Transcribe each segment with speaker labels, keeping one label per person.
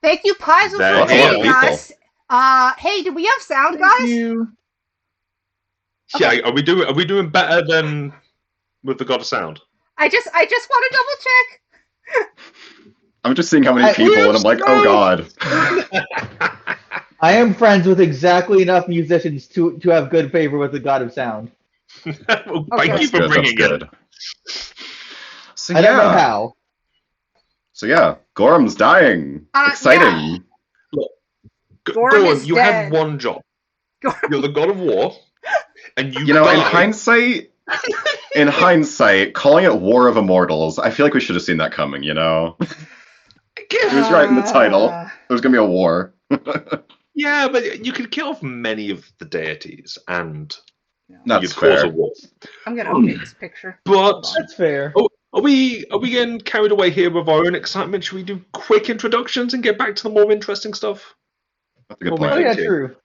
Speaker 1: Thank you, Paizo, for joining us. Hey, do we have sound, guys?
Speaker 2: Thank you.
Speaker 3: Okay. Yeah, are we doing better than with the God of Sound?
Speaker 1: I just want to double check.
Speaker 4: I'm just seeing how many people, and I'm like, oh god.
Speaker 2: I am friends with exactly enough musicians to have good favor with the God of Sound.
Speaker 3: Well, thank you for bringing it.
Speaker 4: So,
Speaker 2: I don't know how.
Speaker 4: So yeah, Gorham's dying. Exciting.
Speaker 1: Yeah.
Speaker 3: Look, Gorham, you had one job. You're the God of War, and you
Speaker 4: know, in hindsight, calling it War of Immortals, I feel like we should have seen that coming, you know? It was right in the title. There's going to be a war.
Speaker 3: Yeah, but you could kill off many of the deities, and
Speaker 4: that's
Speaker 3: cause a war.
Speaker 1: I'm going to update this picture.
Speaker 3: But
Speaker 2: that's fair.
Speaker 3: Oh, are we getting carried away here with our own excitement? Should we do quick introductions and get back to the more interesting stuff?
Speaker 4: That's a good plan.
Speaker 2: Oh, yeah, true.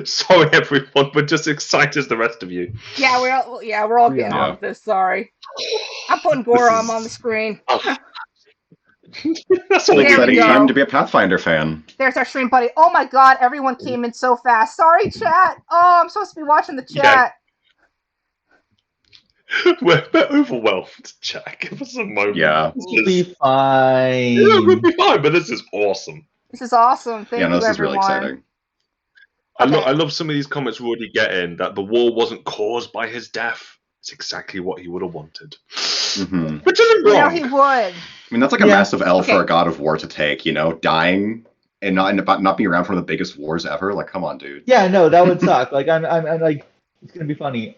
Speaker 3: Sorry, everyone. We're just excited as the rest of you.
Speaker 1: Yeah, we're all getting on with this. Sorry, I'm putting Gorham on the screen.
Speaker 4: That's an exciting time to be a Pathfinder fan.
Speaker 1: There's our stream buddy. Oh my god, everyone came in so fast. Sorry, chat. Oh, I'm supposed to be watching the chat.
Speaker 3: Yeah. We're overwhelmed, chat. Give us a moment.
Speaker 4: Yeah.
Speaker 2: We'll be fine.
Speaker 3: Yeah, we'll be fine, but this is awesome.
Speaker 1: This is awesome. Thank you,
Speaker 4: this
Speaker 1: everyone.
Speaker 4: is really exciting.
Speaker 3: I love some of these comments we're already getting, that the war wasn't caused by his death. It's exactly what he would have wanted.
Speaker 4: Mm-hmm.
Speaker 3: Which isn't wrong.
Speaker 1: You know, he would.
Speaker 4: I mean, that's like a massive L for a God of War to take, you know? Dying and not being around for one of the biggest wars ever. Like, come on, dude.
Speaker 2: Yeah, no, that would suck. Like, I'm like, it's going to be funny.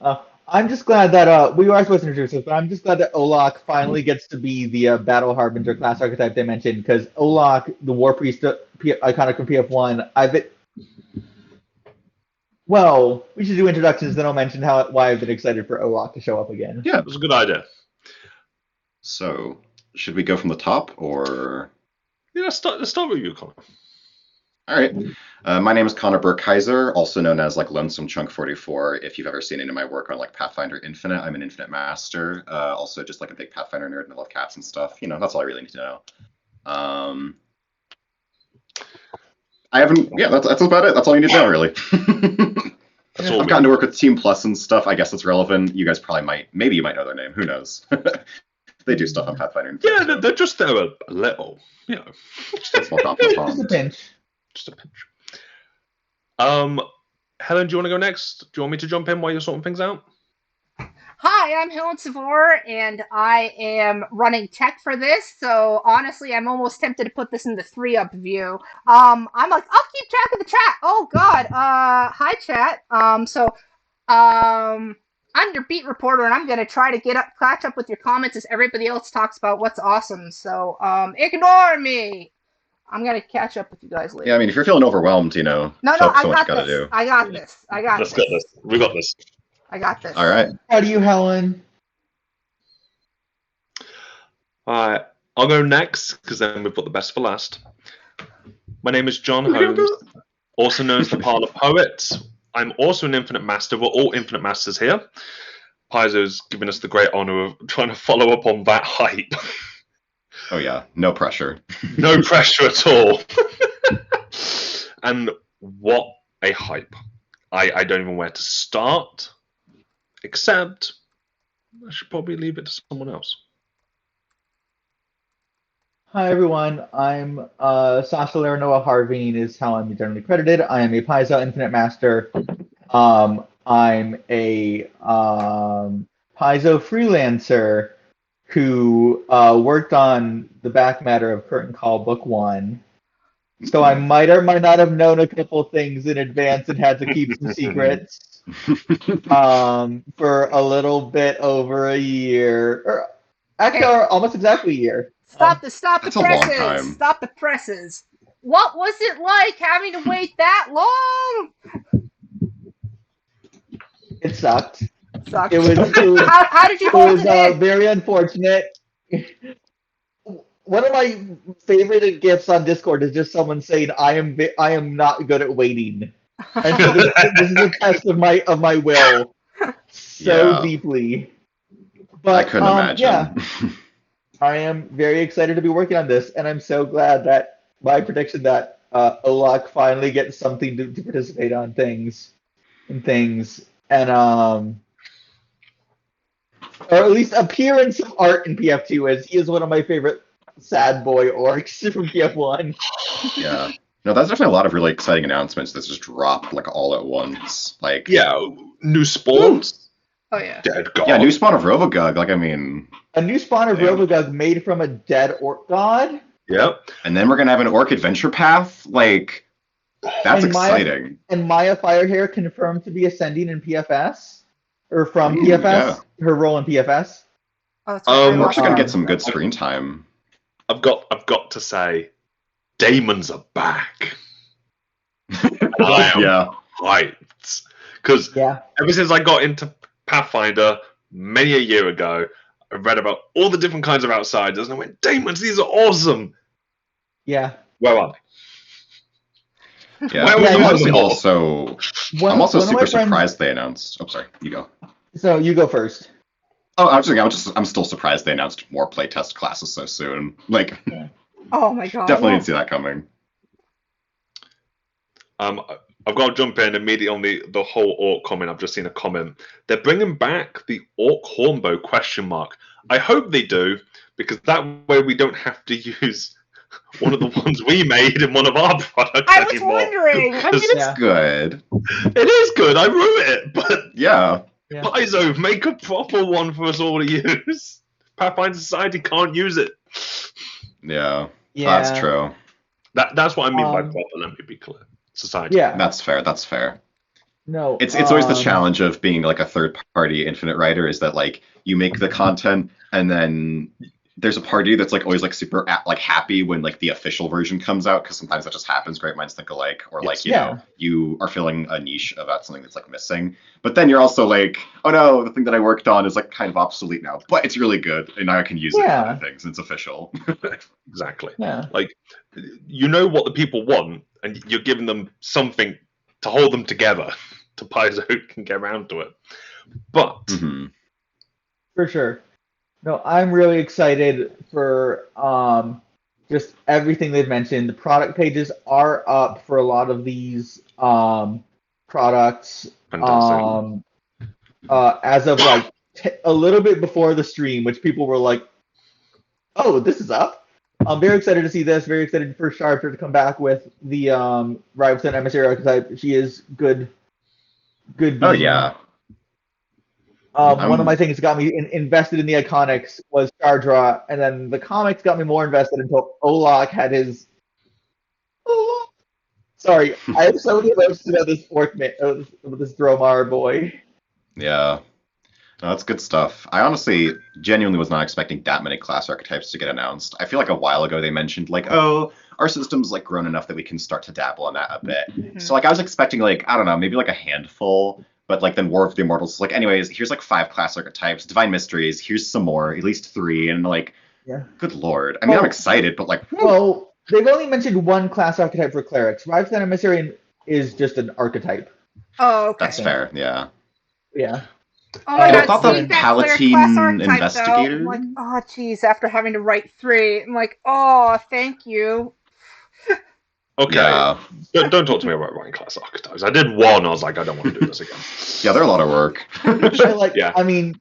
Speaker 2: I'm just glad that, we were supposed to introduce this, but I'm just glad that Olak finally gets to be the Battle Harbinger class archetype they mentioned, because Olak, the War Priest iconic from PF1, well, we should do introductions, then I'll mention why I've been excited for Olak to show up again.
Speaker 3: Yeah, it was a good idea.
Speaker 4: So, should we go from the top, or...?
Speaker 3: Yeah, let's start with you, Connor.
Speaker 4: All right. My name is Connor Berkheiser, also known as like Lonesome Chunk 44. If you've ever seen any of my work on like Pathfinder Infinite, I'm an Infinite Master. Also just like a big Pathfinder nerd, and I love cats and stuff. You know, that's all I really need to know. That's about it. That's all you need to know, really. I've gotten to work with Team Plus and stuff. I guess that's relevant. You guys maybe you might know their name. Who knows? They do stuff on Pathfinder Infinite.
Speaker 3: Yeah, they're just there a little, you know.
Speaker 4: Just a small compliment.
Speaker 2: Just a pinch.
Speaker 3: Just a pinch. Helen, do you want to go next? Do you want me to jump in while you're sorting things out?
Speaker 1: Hi, I'm Helen Savore, and I am running tech for this. So honestly, I'm almost tempted to put this in the 3-up view. I'm like, I'll keep track of the chat. Oh God. Hi chat. I'm your beat reporter, and I'm gonna try to catch up with your comments as everybody else talks about what's awesome. So ignore me. I'm gonna catch up with you guys later.
Speaker 4: Yeah, I mean, if you're feeling overwhelmed, you know,
Speaker 1: I got this. I got this.
Speaker 3: Let's get this. We got this.
Speaker 1: I got this.
Speaker 4: All right.
Speaker 2: How do you, Helen?
Speaker 3: All right. I'll go next, because then we've got the best for last. My name is John Holmes, also known as the Parlor Poet. I'm also an Infinite Master. We're all Infinite Masters here. Paizo's given us the great honor of trying to follow up on that hype.
Speaker 4: Oh yeah, no pressure.
Speaker 3: No pressure at all. And what a hype. I don't even know where to start, except I should probably leave it to someone else.
Speaker 2: Hi everyone, I'm Sasha Laraona Harving is how I'm generally credited. I am a Paizo Infinite Master. I'm a Paizo freelancer who worked on the back matter of Curtain Call Book 1. So I might or might not have known a couple things in advance and had to keep some secrets for a little bit over a year. Or actually, almost exactly a year.
Speaker 1: Stop the presses! Stop the presses! What was it like having to wait that long?
Speaker 2: It sucked.
Speaker 1: How
Speaker 2: did you hold it? It was very unfortunate. One of my favorite gifts on Discord is just someone saying, "I am not good at waiting," and so this is a test of my will so deeply. But
Speaker 4: I couldn't imagine.
Speaker 2: Yeah. I am very excited to be working on this, and I'm so glad that my prediction that Olak finally gets something to participate on things, and or at least appear in some art in PF2, as he is one of my favorite sad boy orcs from PF1.
Speaker 4: Yeah. No, that's definitely a lot of really exciting announcements that just dropped like all at once. Like
Speaker 3: new spawns.
Speaker 1: Oh yeah.
Speaker 3: Dead god.
Speaker 4: Yeah, new spawn of Rovagug. Like I mean,
Speaker 2: A new spawn of Rovagug made from a dead orc god.
Speaker 3: Yep.
Speaker 4: and then we're gonna have an Orc adventure path. Like that's
Speaker 2: And
Speaker 4: exciting.
Speaker 2: And Maya Firehair confirmed to be ascending in PFS, or from
Speaker 4: Ooh,
Speaker 2: PFS,
Speaker 4: yeah.
Speaker 2: her role in PFS.
Speaker 1: Oh, that's right.
Speaker 4: We're actually gonna get some good
Speaker 3: Um,
Speaker 4: screen time.
Speaker 3: I've got to say, Daemons are back. I am
Speaker 4: Yeah.
Speaker 3: hyped. Because
Speaker 2: Yeah.
Speaker 3: ever since I got into Pathfinder many a year ago, I read about all the different kinds of outsiders, and I went, Daemons, these are awesome.
Speaker 2: Yeah.
Speaker 3: Where are they?
Speaker 4: Yeah.
Speaker 3: Where were
Speaker 2: Yeah,
Speaker 3: you
Speaker 4: I'm
Speaker 3: before?
Speaker 4: I'm also
Speaker 2: one of my
Speaker 4: super
Speaker 2: friends-
Speaker 4: surprised they announced. Oh, sorry. You go.
Speaker 2: So you go first.
Speaker 4: Oh, I'm still surprised they announced more playtest classes so soon. Like,
Speaker 1: Oh my god.
Speaker 4: definitely
Speaker 1: yeah.
Speaker 4: didn't see that coming.
Speaker 3: I've got to jump in immediately on the whole orc comment. I've just seen a comment. They're bringing back the orc hornbow question mark. I hope they do, because that way we don't have to use one of the ones we made in one of our products
Speaker 1: I was
Speaker 3: anymore.
Speaker 1: wondering.
Speaker 4: I mean, it's
Speaker 2: Yeah.
Speaker 4: good.
Speaker 3: It is good. I wrote it, but
Speaker 4: Yeah.
Speaker 2: Yeah.
Speaker 3: Paizo, make a proper one for us all to use. Pathfinder Society can't use it.
Speaker 4: Yeah.
Speaker 2: Yeah.
Speaker 4: That's true.
Speaker 3: That's what I mean by
Speaker 2: Um,
Speaker 3: proper. Let me be clear. Society.
Speaker 2: Yeah.
Speaker 4: That's fair. That's fair.
Speaker 2: No.
Speaker 4: It's always the challenge of being like a third party infinite writer is that like you make the content and then there's a party that's like always like super like happy when like the official version comes out, because sometimes that just happens. Great minds think alike, or like you know you are filling a niche about something that's like missing, but then you're also like, oh no, the thing that I worked on is like kind of obsolete now, but it's really good and now I can use it for other things. It's official.
Speaker 3: Exactly.
Speaker 2: Yeah.
Speaker 3: Like, you know what the people want, and you're giving them something to hold them together. To Paizo can get around to it, but
Speaker 4: Mhm.
Speaker 2: For sure. No, I'm really excited for just everything they've mentioned. The product pages are up for a lot of these products
Speaker 3: Fantastic.
Speaker 2: as of like a little bit before the stream, which people were like, "Oh, this is up." I'm very excited to see this. Very excited for Sharper to come back with the Riveston Emissary archetype. She is good. Good.
Speaker 4: Oh
Speaker 2: being.
Speaker 4: yeah.
Speaker 2: One of my things that got me invested in the iconics was Chardra, and then the comics got me more invested until Olak had his. Sorry, I have so many emotions about this about this Dromar boy.
Speaker 4: Yeah. No, that's good stuff. I honestly genuinely was not expecting that many class archetypes to get announced. I feel like a while ago they mentioned like, oh, our system's like grown enough that we can start to dabble in that a bit.
Speaker 1: Mhm.
Speaker 4: So like I was expecting like, I don't know, maybe like a handful, but like then War of the Immortals is like, anyways, here's like 5 class archetypes, Divine Mysteries, here's some more, at least 3, and like, good lord. I mean, I'm excited, but like,
Speaker 2: Well, they've only mentioned one class archetype for clerics. Riveston Emissary is just an archetype.
Speaker 1: Oh, okay.
Speaker 4: that's fair, yeah.
Speaker 2: Yeah.
Speaker 1: Oh my
Speaker 2: I
Speaker 1: god,
Speaker 2: thought
Speaker 1: seeing
Speaker 2: the
Speaker 1: that
Speaker 4: Palatine
Speaker 1: cleric class archetype,
Speaker 4: Investigator-
Speaker 1: though, I'm like, oh jeez, after having to write 3, I'm like, oh, thank you.
Speaker 3: Okay,
Speaker 4: Yeah.
Speaker 3: don't talk to me about writing class archetypes. I did one. I was like, I don't want to do this again.
Speaker 4: Yeah, they're a lot of work.
Speaker 3: Yeah.
Speaker 2: I mean,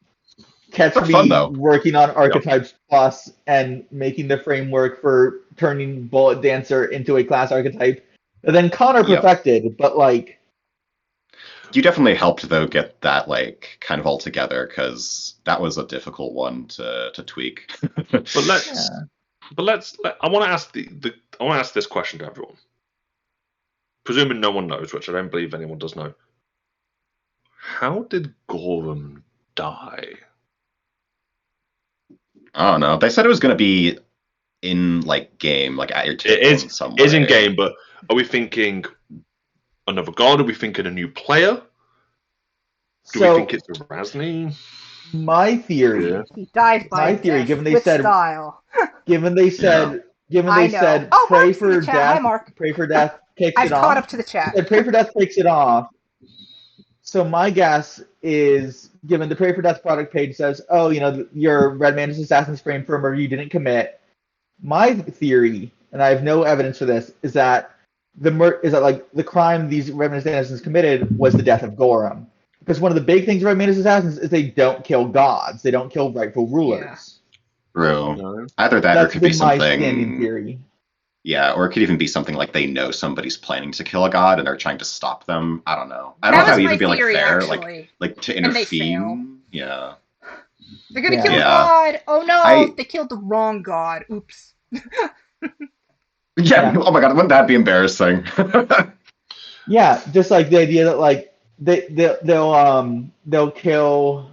Speaker 2: catch
Speaker 4: They're
Speaker 2: me
Speaker 4: fun, though.
Speaker 2: working on Archetypes Plus and making the framework for turning Bullet Dancer into a class archetype. And then Connor
Speaker 4: Yep.
Speaker 2: perfected, but like,
Speaker 4: You definitely helped though get that like kind of all together, because that was a difficult one to tweak.
Speaker 3: But let's. I want to ask I want to ask this question to everyone. Presuming no one knows, which I don't believe anyone does know. How did Gorham die?
Speaker 4: I don't know. They said it was going to be in like game, like at your table
Speaker 3: It
Speaker 4: in some way.
Speaker 3: is in game, but are we thinking another god? Are we thinking a new player? Do we think it's Razny?
Speaker 2: my theory,
Speaker 3: Yeah.
Speaker 1: He died by
Speaker 2: My theory,
Speaker 1: death
Speaker 2: given they
Speaker 1: with
Speaker 2: said-
Speaker 1: style.
Speaker 2: given they said,
Speaker 1: I know. Oh,
Speaker 2: pray
Speaker 1: Mark's in the
Speaker 2: for
Speaker 1: chat. Hi,
Speaker 2: death,
Speaker 1: Mark.
Speaker 2: pray for death kicks
Speaker 1: I've
Speaker 2: it
Speaker 1: caught
Speaker 2: off.
Speaker 1: up to the chat.
Speaker 2: Pray for death takes it off. So my guess is, given the Pray for Death product page says, oh, your Red Mantis Assassin's frame for a murder you didn't commit. My theory, and I have no evidence for this, is that the crime these Red Mantis Assassins committed was the death of Gorham. Because one of the big things of Red Mantis Assassins is they don't kill gods. They don't kill rightful rulers.
Speaker 4: True. Either that or it could be
Speaker 2: my
Speaker 4: something.
Speaker 2: standing theory.
Speaker 4: Yeah, or it could even be something like they know somebody's planning to kill a god and they're trying to stop them. I don't know. I don't know how to even be fair,
Speaker 1: actually.
Speaker 4: like to intervene. Yeah.
Speaker 1: They're gonna kill a god. Oh no, they killed the wrong god. Oops.
Speaker 4: Yeah. Oh my god, wouldn't that be embarrassing?
Speaker 2: Yeah, just like the idea that like they'll kill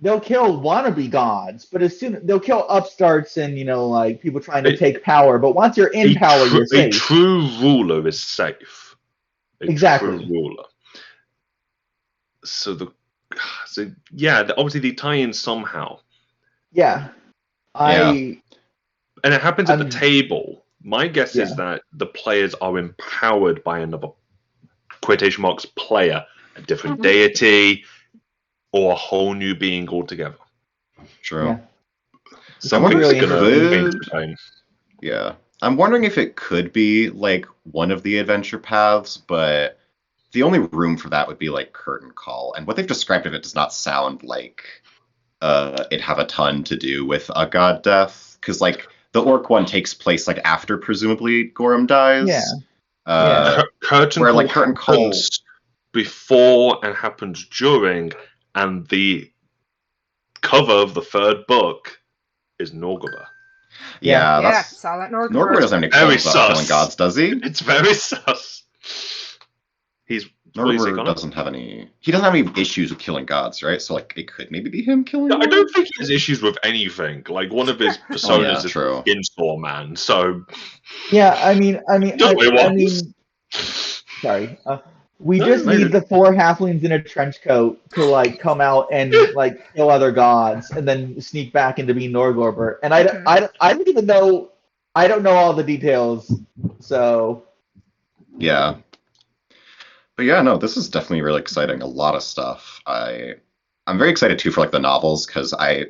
Speaker 2: wannabe gods, but as soon they'll kill upstarts and like people trying to take power. But once you're in power, you're safe.
Speaker 3: A true ruler is safe.
Speaker 2: Exactly.
Speaker 3: True ruler. So obviously they tie in somehow.
Speaker 2: Yeah. And
Speaker 3: it happens at the table. My guess is that the players are empowered by another quotation marks player, a different deity, or a whole new being altogether.
Speaker 4: True.
Speaker 2: Yeah.
Speaker 4: Someone's
Speaker 2: really
Speaker 4: good. Yeah. I'm wondering if it could be like one of the adventure paths, but the only room for that would be like Curtain Call. And what they've described of it does not sound like it have a ton to do with a god death. Because like the orc one takes place like after presumably Gorham dies.
Speaker 3: Curtain Call happens before and happens during, and the cover of the third book is Norgorber.
Speaker 4: Yeah,
Speaker 1: saw that Norgorber.
Speaker 4: Norgorber doesn't have any problems killing gods, does he?
Speaker 3: It's very sus.
Speaker 4: Norgorber doesn't have any. He doesn't have any issues with killing gods, right? So like, it could maybe be him killing.
Speaker 3: No, I don't think he has issues with anything. Like one of his personas is Skinstore Man. So
Speaker 2: yeah, I mean, sorry. We just need the 4 halflings in a trench coat to like come out and like kill other gods, and then sneak back into being Norgorber. And I don't even know. I don't know all the details. So
Speaker 4: yeah. But yeah, no, this is definitely really exciting. A lot of stuff. I'm very excited too for like the novels, because I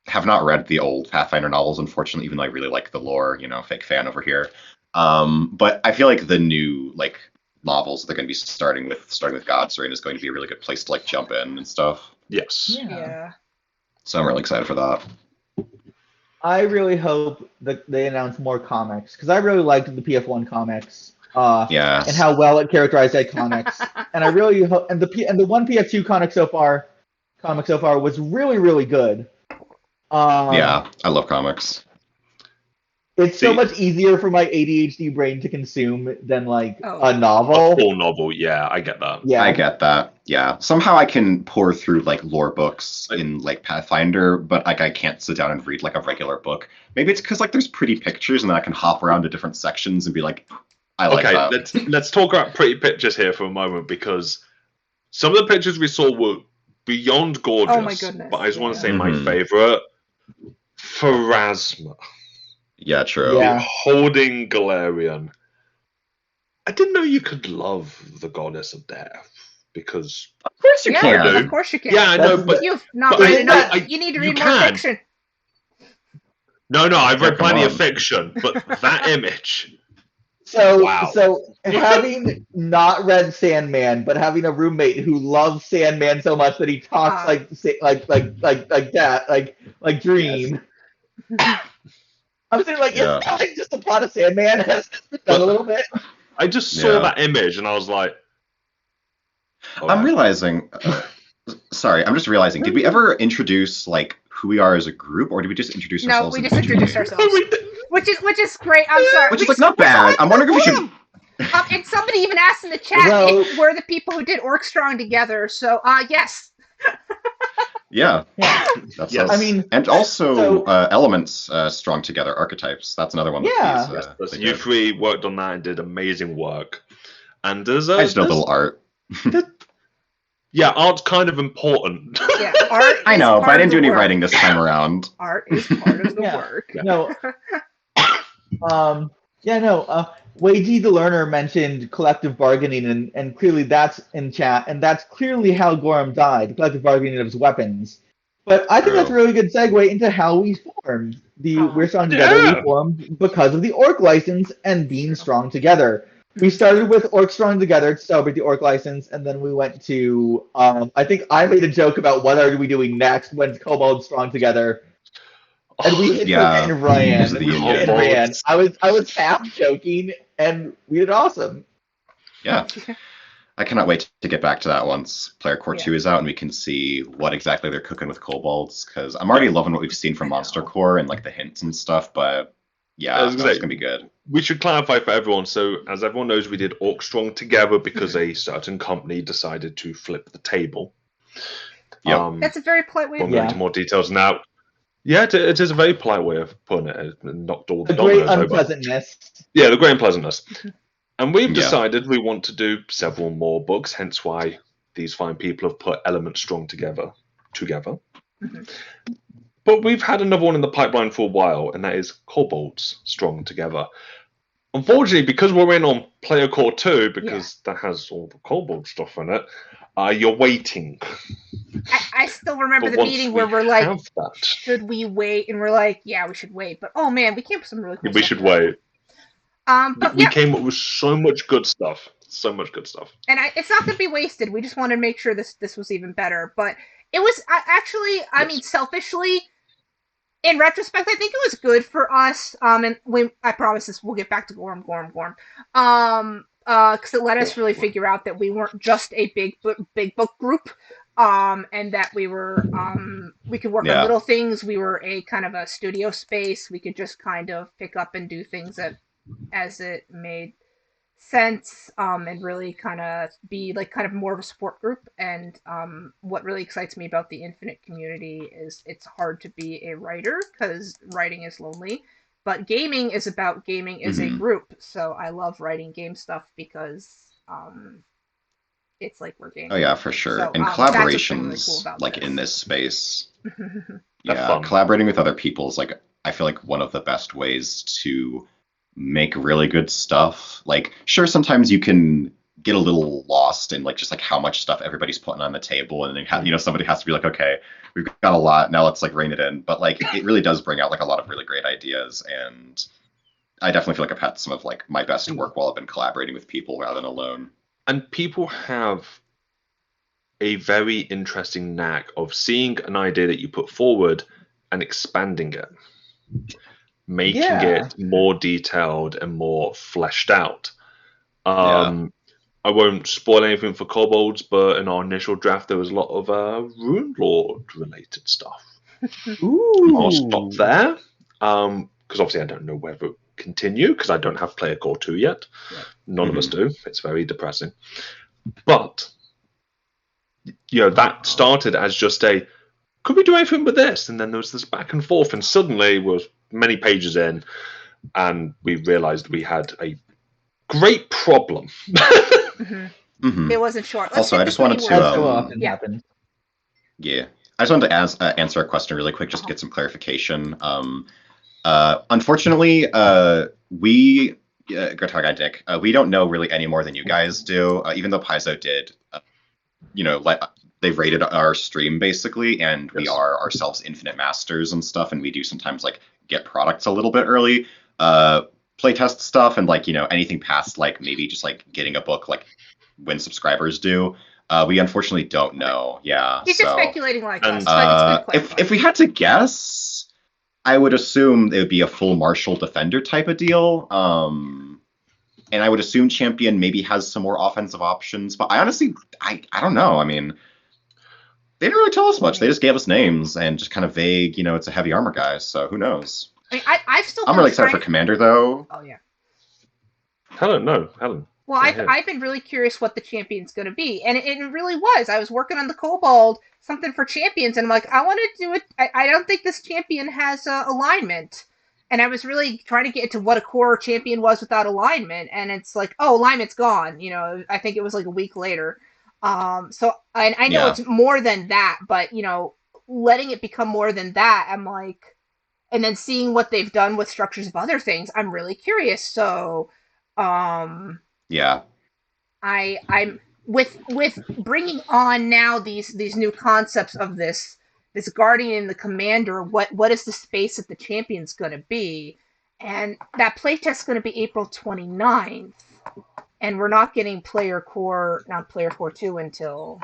Speaker 4: have not read the old Pathfinder novels, unfortunately, even though I really like the lore, fake fan over here. But I feel like the new like novels they're going to be starting with Godsrain is going to be a really good place to like jump in and stuff.
Speaker 3: Yes.
Speaker 1: Yeah.
Speaker 4: So I'm really excited for that.
Speaker 2: I really hope that they announce more comics, because I really liked the PF1 comics. And how well it characterized iconics, and I really hope, and the one PF2 comic so far was really, really good.
Speaker 4: I love comics.
Speaker 2: It's so much easier for my ADHD brain to consume than like a novel.
Speaker 3: A full novel, yeah, I get that.
Speaker 2: Yeah,
Speaker 4: I get that. Yeah, somehow I can pour through like lore books in like Pathfinder, but like I can't sit down and read like a regular book. Maybe it's because like there's pretty pictures, and then I can hop around to different sections and be like, I like that.
Speaker 3: Let's talk about pretty pictures here for a moment, because some of the pictures we saw were beyond gorgeous.
Speaker 1: Oh my goodness!
Speaker 3: But I just want to say my favorite, Pharasma.
Speaker 4: Yeah, true.
Speaker 2: Yeah.
Speaker 3: Holding Galarian. I didn't know you could love the goddess of death, because
Speaker 4: of course you can.
Speaker 1: Of course you can.
Speaker 3: Yeah, I know, but
Speaker 1: you've not read enough. You need to read more fiction.
Speaker 3: No, I've read plenty of fiction, but that image.
Speaker 2: So having not read Sandman, but having a roommate who loves Sandman so much that he talks like that, like Dream. Yes. I'm saying like it's not like just the plot of Sandman has done a little bit.
Speaker 3: I just saw that image and I was like,
Speaker 4: I'm realizing. Sorry, I'm just realizing. Did we ever introduce like who we are as a group, or did we just introduce ourselves?
Speaker 1: No, we just introduced ourselves. Which is great. I'm sorry.
Speaker 4: Which is like not bad. I'm wondering if we should.
Speaker 1: And somebody even asked in the chat if we're the people who did Orc Strong together. So, yes.
Speaker 4: Yeah. That's us.
Speaker 2: I mean,
Speaker 4: and also elements strong together, archetypes. That's another one.
Speaker 3: You three worked on that and did amazing work. And I
Speaker 4: just know a little art.
Speaker 3: Art's kind of important.
Speaker 1: Yeah, art.
Speaker 4: I know, but I didn't do any writing this time around.
Speaker 1: Art is part of the work.
Speaker 2: No. Yeah, no. Weiji the learner mentioned collective bargaining, and clearly that's in chat, and that's clearly how Gorham died, collective bargaining of his weapons. But I think that's a
Speaker 4: True.
Speaker 2: really good segue into how we formed. We're strong together. We
Speaker 3: Yeah.
Speaker 2: formed because of the Orc license and being
Speaker 1: True.
Speaker 2: strong together. We started with Orc strong together to celebrate the Orc license, and then we went to. I think I made a joke about what are we doing next when Kobold strong together. And we hit
Speaker 4: Yeah,
Speaker 2: and ran.
Speaker 4: because of the
Speaker 2: We hit and
Speaker 4: union.
Speaker 2: ran. I was half joking, and we did awesome.
Speaker 4: Yeah. I cannot wait to get back to that once Player Core 2 is out and we can see what exactly they're cooking with kobolds. Because I'm already loving what we've seen from Monster Core and like the hints and stuff. But yeah, it's gonna be good.
Speaker 3: We should clarify for everyone. So, as everyone knows, we did Orc Strong together because a certain company decided to flip the table.
Speaker 4: Yep.
Speaker 1: That's a very polite way
Speaker 3: We'll
Speaker 1: of
Speaker 3: go into more details now. Yeah, it is a very polite way of putting it. It knocked all the
Speaker 2: The great
Speaker 3: dominoes over.
Speaker 2: unpleasantness.
Speaker 3: Yeah, the great unpleasantness. And we've
Speaker 4: Yeah.
Speaker 3: decided we want to do several more books, hence why these fine people have put Element Strong together. But we've had another one in the pipeline for a while, and that is Kobolds Strong Together. Unfortunately, because we're in on Player Core 2, because that has all the Kobold stuff in it, you're waiting.
Speaker 1: I still remember
Speaker 3: But
Speaker 1: the
Speaker 3: once
Speaker 1: meeting
Speaker 3: we
Speaker 1: where we're like,
Speaker 3: have that,
Speaker 1: should we wait? And we're like, yeah, we should wait. But oh man, we came up with some really cool
Speaker 3: we
Speaker 1: stuff.
Speaker 3: should wait.
Speaker 1: But
Speaker 3: We
Speaker 1: yeah,
Speaker 3: came up with so much good stuff. So much good stuff.
Speaker 1: and it's not going to be wasted. We just wanted to make sure this was even better. But it was actually, I mean, selfishly, in retrospect, I think it was good for us. And I promise this, we'll get back to Gorm. Because it let us really figure out that we weren't just a big book group. And that we were, we could work on little things. We were a kind of a studio space. We could just kind of pick up and do things as it made sense, and really kind of be like kind of more of a support group. And what really excites me about the Infinite community is it's hard to be a writer because writing is lonely, but gaming is about gaming as a group. So I love writing game stuff because it's like we're gaming.
Speaker 4: Oh yeah, for sure.
Speaker 1: So,
Speaker 4: and
Speaker 1: collaborations
Speaker 4: collaborations
Speaker 1: really cool about
Speaker 4: like
Speaker 1: this.
Speaker 4: in this space.
Speaker 3: They're fun.
Speaker 4: Collaborating with other people is like I feel like one of the best ways to make really good stuff. Like sure, sometimes you can get a little lost in like just like how much stuff everybody's putting on the table, and then somebody has to be like, okay, we've got a lot now, let's like rein it in. But like it really does bring out like a lot of really great ideas, and I definitely feel like I've had some of like my best work while I've been collaborating with people rather than alone.
Speaker 3: And people have a very interesting knack of seeing an idea that you put forward and expanding it, making it more detailed and more fleshed out. I won't spoil anything for Kobolds, but in our initial draft, there was a lot of Rune Lord related stuff.
Speaker 2: Ooh.
Speaker 3: I'll stop there, because obviously I don't know whether it continue, because I don't have Player Core 2 yet.
Speaker 1: Yeah.
Speaker 3: None of us do. It's very depressing. But, that started as just could we do anything with this? And then there was this back and forth, and suddenly was many pages in, and we realized we had a great problem.
Speaker 1: It wasn't short.
Speaker 4: Also, I just wanted to I just wanted to answer a question really quick, just to get some clarification. Unfortunately, we Gertag Dick, we don't know really any more than you guys do. Even though Paizo did, they've rated our stream basically, and we are ourselves Infinite Masters and stuff, and we do sometimes like get products a little bit early, playtest stuff, and like anything past like maybe just like getting a book like when subscribers do. We unfortunately don't know. Yeah,
Speaker 1: you're just speculating like us.
Speaker 4: If we had to guess, I would assume it would be a full Martial Defender type of deal. And I would assume Champion maybe has some more offensive options, but I honestly, I don't know. I mean, they didn't really tell us much. They just gave us names and just kind of vague, it's a heavy armor guy, so who knows?
Speaker 1: I mean, I'm
Speaker 4: really excited for Commander, though.
Speaker 1: Oh, yeah.
Speaker 3: Helen.
Speaker 1: Well, I've been really curious what the champion's going to be, and it really was. I was working on the Kobold, something for champions, and I'm like, I want to do it. I don't think this champion has alignment. And I was really trying to get into what a core champion was without alignment, and it's like, oh, alignment's gone. I think it was like a week later. So I know it's more than that, but letting it become more than that, I'm like, and then seeing what they've done with structures of other things, I'm really curious. So,
Speaker 4: Yeah.
Speaker 1: I'm with bringing on now these new concepts of this guardian and the commander. What is the space that the champion's going to be? And that playtest's going to be April 29th, and we're not getting not Player Core 2 until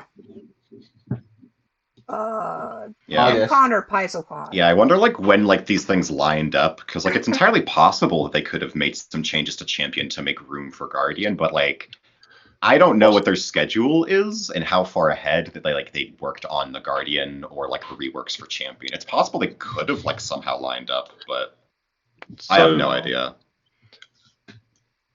Speaker 4: Yeah.
Speaker 1: Con or PaizoCon.
Speaker 4: Yeah, I wonder like when like these things lined up, because like it's entirely possible that they could have made some changes to Champion to make room for Guardian, but like I don't know what their schedule is and how far ahead that they worked on the Guardian or like the reworks for Champion. It's possible they could have like somehow lined up, but I have no idea.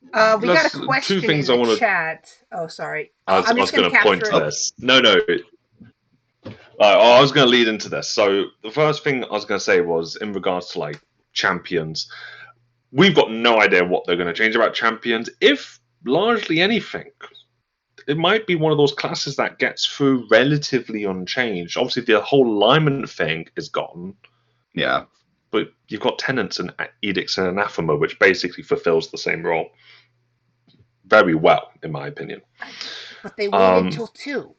Speaker 1: We got a question in the chat. Oh, sorry.
Speaker 3: I was going to point to this. No. I was going to lead into this. So the first thing I was going to say was in regards to like champions. We've got no idea what they're going to change about champions. If largely anything, it might be one of those classes that gets through relatively unchanged. Obviously, the whole alignment thing is gone.
Speaker 4: Yeah.
Speaker 3: But you've got tenets and edicts and anathema, which basically fulfills the same role very well, in my opinion.
Speaker 1: But they waited until 2,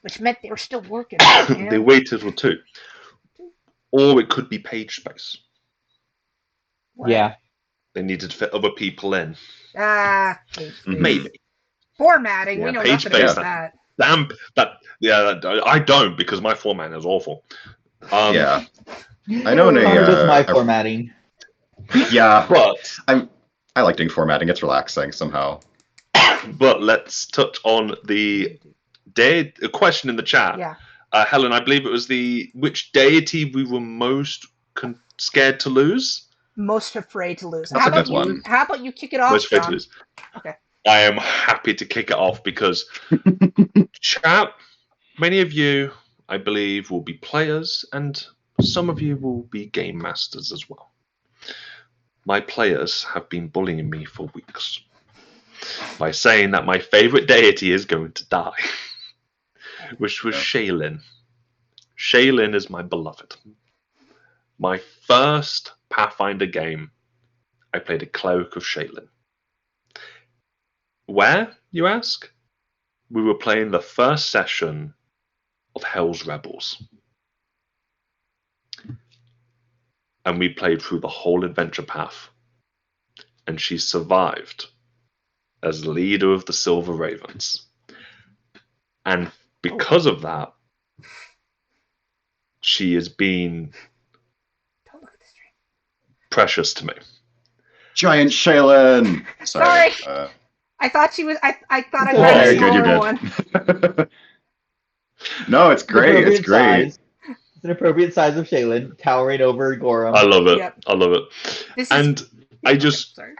Speaker 1: which meant they were still working.
Speaker 3: They waited until 2. Or it could be page space.
Speaker 2: What? Yeah.
Speaker 3: They needed to fit other people in.
Speaker 1: Page space.
Speaker 3: Maybe.
Speaker 1: Formatting, we know nothing about that.
Speaker 3: Damn, I don't, because my formatting is awful.
Speaker 4: Yeah. I know
Speaker 2: my formatting.
Speaker 4: Yeah,
Speaker 3: but
Speaker 4: I like doing formatting. It's relaxing somehow.
Speaker 3: But let's touch on the question in the chat.
Speaker 1: Yeah.
Speaker 3: Helen, I believe it was which deity we were most scared to lose?
Speaker 1: Most afraid to lose.
Speaker 4: That's a good one.
Speaker 1: How about you kick it off,
Speaker 3: Most afraid
Speaker 1: John?
Speaker 3: to lose.
Speaker 1: Okay.
Speaker 3: I am happy to kick it off because chat, many of you, I believe, will be players and some of you will be game masters as well. My players have been bullying me for weeks by saying that my favorite deity is going to die, which was Shaylin. Shaylin is my beloved. My first Pathfinder game, I played a cleric of Shaylin. Where, you ask? We were playing the first session of Hell's Rebels. And we played through the whole adventure path. And she survived as leader of the Silver Ravens. And because of that, she has been precious to me.
Speaker 4: Giant Shaylin!
Speaker 1: Sorry. I thought she was. I thought I got a smaller one.
Speaker 4: No, it's great. It's great.
Speaker 2: Size. It's an appropriate size of Shaylin, towering over Gorham.
Speaker 3: I love it.
Speaker 1: Yep.
Speaker 3: I love it. I just.
Speaker 1: Sorry.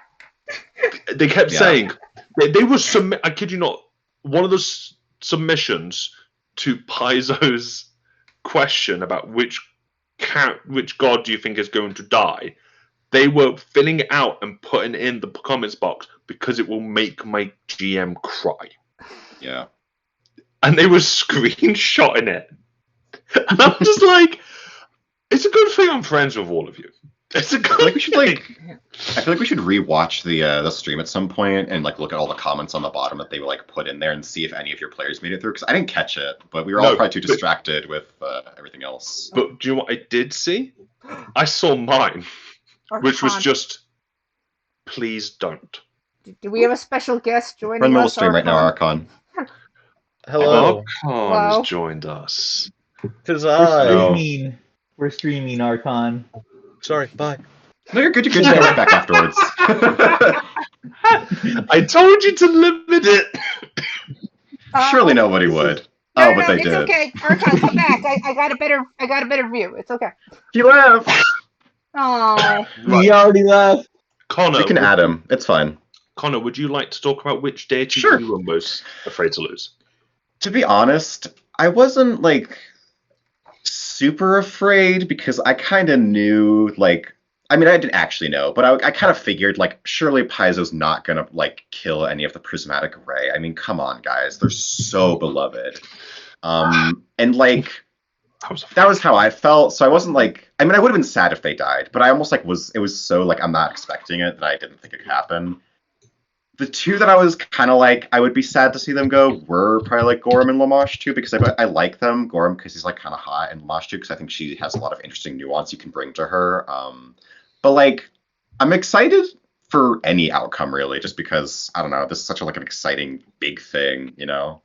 Speaker 3: They kept saying they were I kid you not. One of the submissions to Paizo's question about which god do you think is going to die. They were filling it out and putting in the comments box because it will make my GM cry.
Speaker 4: Yeah.
Speaker 3: And they were screenshotting it. And I'm just like, it's a good thing I'm friends with all of you. It's a good thing.
Speaker 4: I feel like we should rewatch the stream at some point and like look at all the comments on the bottom that they like put in there and see if any of your players made it through. Because I didn't catch it, but we were all probably too distracted with everything else.
Speaker 3: But do you know what I did see? I saw mine. Which was just, please don't.
Speaker 1: Do we have a special guest joining us?
Speaker 4: We're in the middle stream right now, Archon.
Speaker 2: Hello.
Speaker 3: Archon has joined us.
Speaker 2: We're streaming, Archon.
Speaker 5: Sorry, bye.
Speaker 4: No, you're good. You can get right back afterwards.
Speaker 3: I told you to limit it.
Speaker 4: Surely nobody would.
Speaker 1: No,
Speaker 4: but they
Speaker 1: it's
Speaker 4: did.
Speaker 1: Okay, Archon, come back. I got a better view. It's okay.
Speaker 4: He left.
Speaker 1: Oh.
Speaker 2: He already left.
Speaker 3: Connor,
Speaker 4: we can add him. It's fine.
Speaker 3: Connor, would you like to talk about which deity you were most afraid to lose?
Speaker 4: To be honest, I wasn't like super afraid because I kind of knew I didn't actually know, but I kind of figured surely Paizo's not gonna kill any of the prismatic array. I mean, come on, guys, they're so beloved. And That was how I felt. So I wasn't like, I mean, I would have been sad if they died, but I almost like it was so like I'm not expecting it that I didn't think it could happen. The two that I was kind of like, I would be sad to see them go were probably like Gorham and Lamash too, because I like them. Gorham because he's like kind of hot, and Lamash too because I think she has a lot of interesting nuance you can bring to her. But like, I'm excited for any outcome really, just because I don't know, this is such a like an exciting big thing, you know.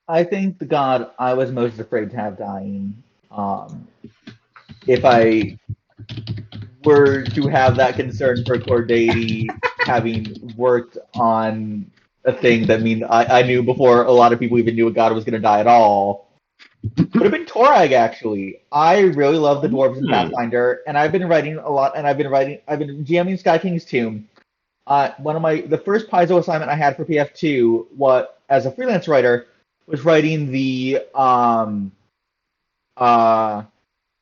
Speaker 2: I think the god I was most afraid to have dying, if I were to have that concern for Cordeity, having worked on a thing that I knew before a lot of people even knew a god was going to die at all, would have been Torag, actually. I really love the dwarves in Pathfinder, and I've been writing a lot, and I've been GMing Sky King's Tomb. The first Paizo assignment I had for PF2, as a freelance writer, was writing the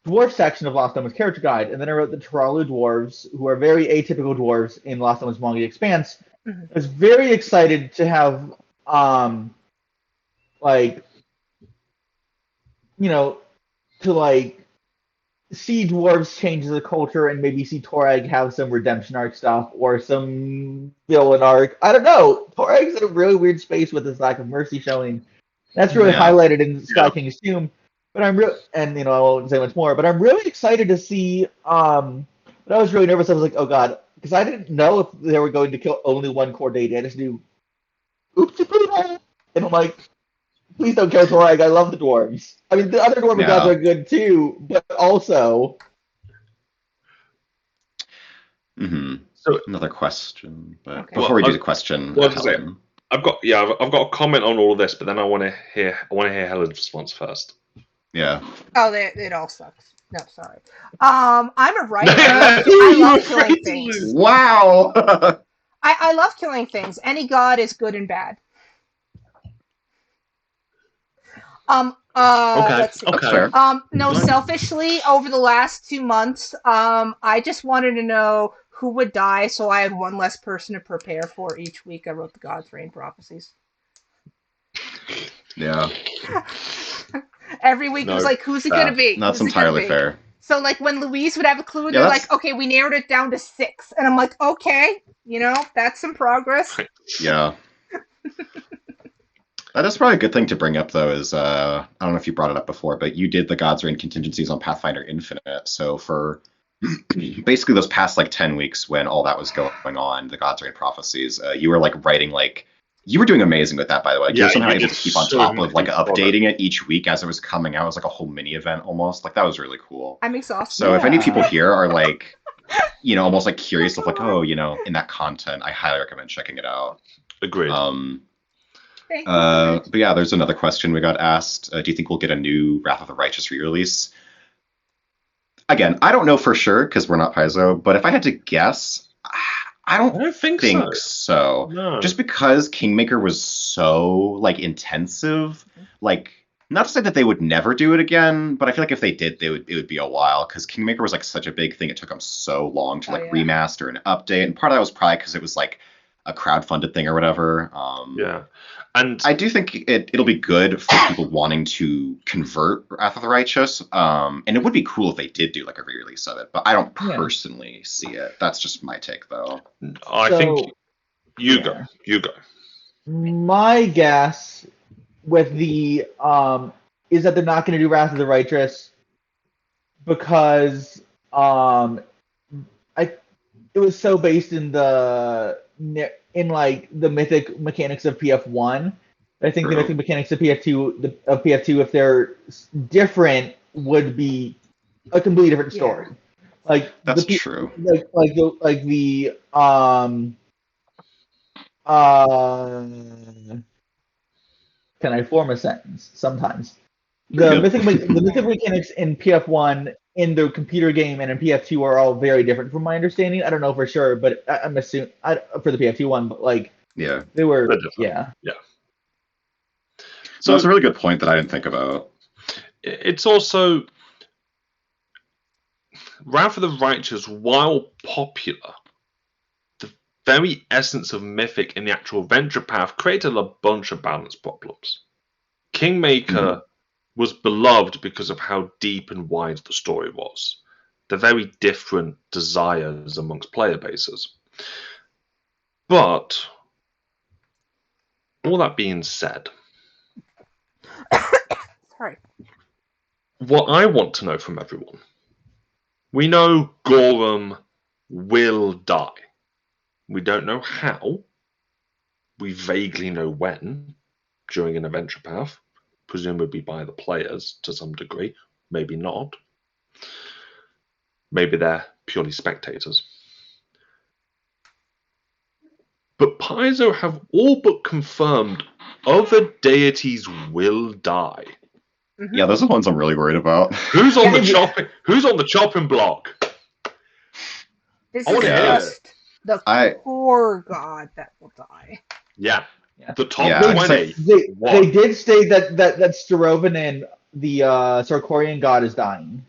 Speaker 2: dwarf section of Lost Omens character guide, and then I wrote the Taralu dwarves, who are very atypical dwarves in Lost Omens Manga Expanse. I was very excited to have, see dwarves change as a culture and maybe see Torag have some redemption arc stuff or some villain arc. I don't know. Torag's in a really weird space with his lack of mercy showing. That's really highlighted in Sky King's Tomb. But I won't say much more, but I'm really excited to see, but I was really nervous. I was like, oh god, because I didn't know if they were going to kill only one core date. I just knew, oopsie poodle. And I'm like, please don't kill Torag. I love the dwarves. I mean, the other dwarven gods are good too, but also.
Speaker 4: So another question, but before we do the question, Helen.
Speaker 3: I've got a comment on all of this, but then I want to hear Helen's response first.
Speaker 4: Yeah.
Speaker 1: Oh, it all sucks. No, sorry. I'm a writer. I love killing things.
Speaker 4: Wow.
Speaker 1: I love killing things. Any god is good and bad. Let's see.
Speaker 3: Okay.
Speaker 1: No, selfishly, over the last 2 months, I just wanted to know who would die, so I had one less person to prepare for each week. I wrote the Godsrain prophecies.
Speaker 4: Yeah.
Speaker 1: Every week it was like, who's it going to be?
Speaker 4: That's entirely fair.
Speaker 1: So, like, when Louise would have a clue, they're like, okay, we narrowed it down to 6. And I'm like, okay, that's some progress.
Speaker 4: Yeah. That is probably a good thing to bring up, though, is, I don't know if you brought it up before, but you did the Godsrain contingencies on Pathfinder Infinite. So for basically those past, 10 weeks when all that was going on, the Godsrain prophecies, you were, writing, you were doing amazing with that, by the way. You were somehow able to keep on top of updating it each week as it was coming out. It was like a whole mini event almost. That was really cool.
Speaker 1: I'm exhausted.
Speaker 4: So if any people here are almost curious of in that content, I highly recommend checking it out.
Speaker 3: Agreed.
Speaker 4: But yeah, there's another question we got asked. Do you think we'll get a new Wrath of the Righteous re-release? Again, I don't know for sure because we're not Paizo, but if I had to guess, I don't think so.
Speaker 3: No.
Speaker 4: Just because Kingmaker was so intensive, not to say that they would never do it again, but I feel like if they did, it would be a while because Kingmaker was such a big thing. It took them so long to remaster and update, and part of that was probably because it was a crowdfunded thing or whatever.
Speaker 3: Yeah, and
Speaker 4: I do think it'll be good for people wanting to convert Wrath of the Righteous. And it would be cool if they did do a re-release of it, but I don't personally see it. That's just my take, though.
Speaker 3: I think you go.
Speaker 2: My guess with the is that they're not going to do Wrath of the Righteous because it was so based in the mythic mechanics of PF1. I think the mythic mechanics of PF2, if they're different, would be a completely different story.
Speaker 4: That's true.
Speaker 2: Can I form a sentence? Sometimes the mythic mechanics in PF1 in the computer game and in PF2 are all very different from my understanding. I don't know for sure, but I'm assuming for the PF2 one, but they were
Speaker 3: yeah.
Speaker 4: So it's a really good point that I didn't think about.
Speaker 3: It's also Wrath of the Righteous, while popular, the very essence of Mythic in the actual adventure path created a bunch of balance problems. Kingmaker was beloved because of how deep and wide the story was. They're very different desires amongst player bases. But, all that being said,
Speaker 1: Sorry.
Speaker 3: what I want to know from everyone, we know Gorham will die. We don't know how. We vaguely know when, during an adventure path, presumably by the players to some degree, maybe not. Maybe they're purely spectators. But Paizo have all but confirmed other deities will die.
Speaker 1: Mm-hmm.
Speaker 4: Yeah, those are the ones I'm really worried about.
Speaker 3: Who's on the chopping block?
Speaker 1: This
Speaker 3: I
Speaker 1: is
Speaker 3: wanna hear
Speaker 1: just the core god that will die.
Speaker 3: Yeah. The top
Speaker 4: Yeah,
Speaker 3: 20.
Speaker 2: They did say that Starovinin, the Sarkorian god, is dying.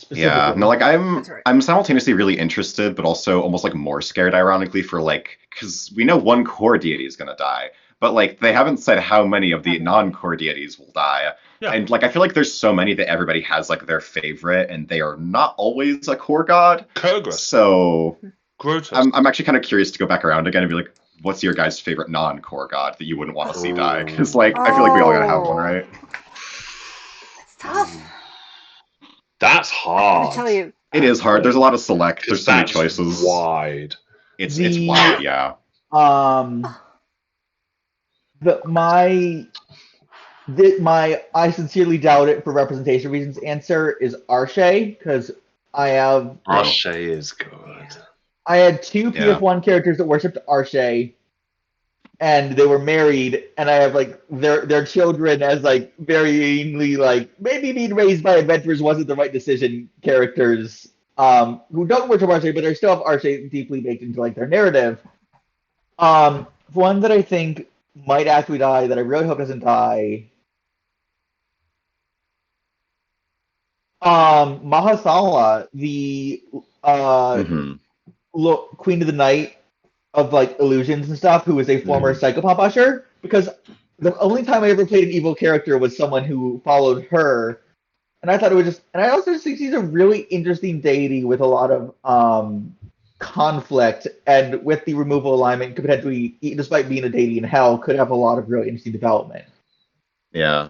Speaker 4: Yeah, no, like
Speaker 1: That's right.
Speaker 4: I'm simultaneously really interested, but also almost like more scared, ironically, for like, because we know one core deity is gonna die, but like they haven't said how many of the non-core deities will die.
Speaker 3: Yeah.
Speaker 4: And like I feel like there's so many that everybody has like their favorite, and they are not always a core god.
Speaker 3: Kurgus.
Speaker 4: So
Speaker 3: Grotus.
Speaker 4: I'm actually kind of curious to go back around again and be like, what's your guys' favorite non-core god that you wouldn't want to see die? Because like I feel like we all gotta have one, right?
Speaker 1: It's tough.
Speaker 3: That's
Speaker 1: I'm
Speaker 3: hard.
Speaker 1: gonna tell you.
Speaker 4: It is hard. There's a lot of select. There's so many choices.
Speaker 3: Wide.
Speaker 4: It's
Speaker 2: The-
Speaker 4: wide, yeah.
Speaker 2: I sincerely doubt it for representation reasons answer is Arshay, because I
Speaker 3: is good.
Speaker 2: I had two PF1 characters that worshipped Arshay, and they were married, and I have like their children as like varyingly like maybe being raised by adventurers wasn't the right decision characters who don't worship Arshay, but they still have Arshay deeply baked into like their narrative. One that I think might actually die that I really hope doesn't die. Mahasala, the Queen of the Night of like illusions and stuff, who was a former psychopomp usher, because the only time I ever played an evil character was someone who followed her, and I thought it was just, and I also think she's a really interesting deity with a lot of conflict, and with the removal alignment, could potentially, despite being a deity in hell, could have a lot of really interesting development.
Speaker 4: Yeah.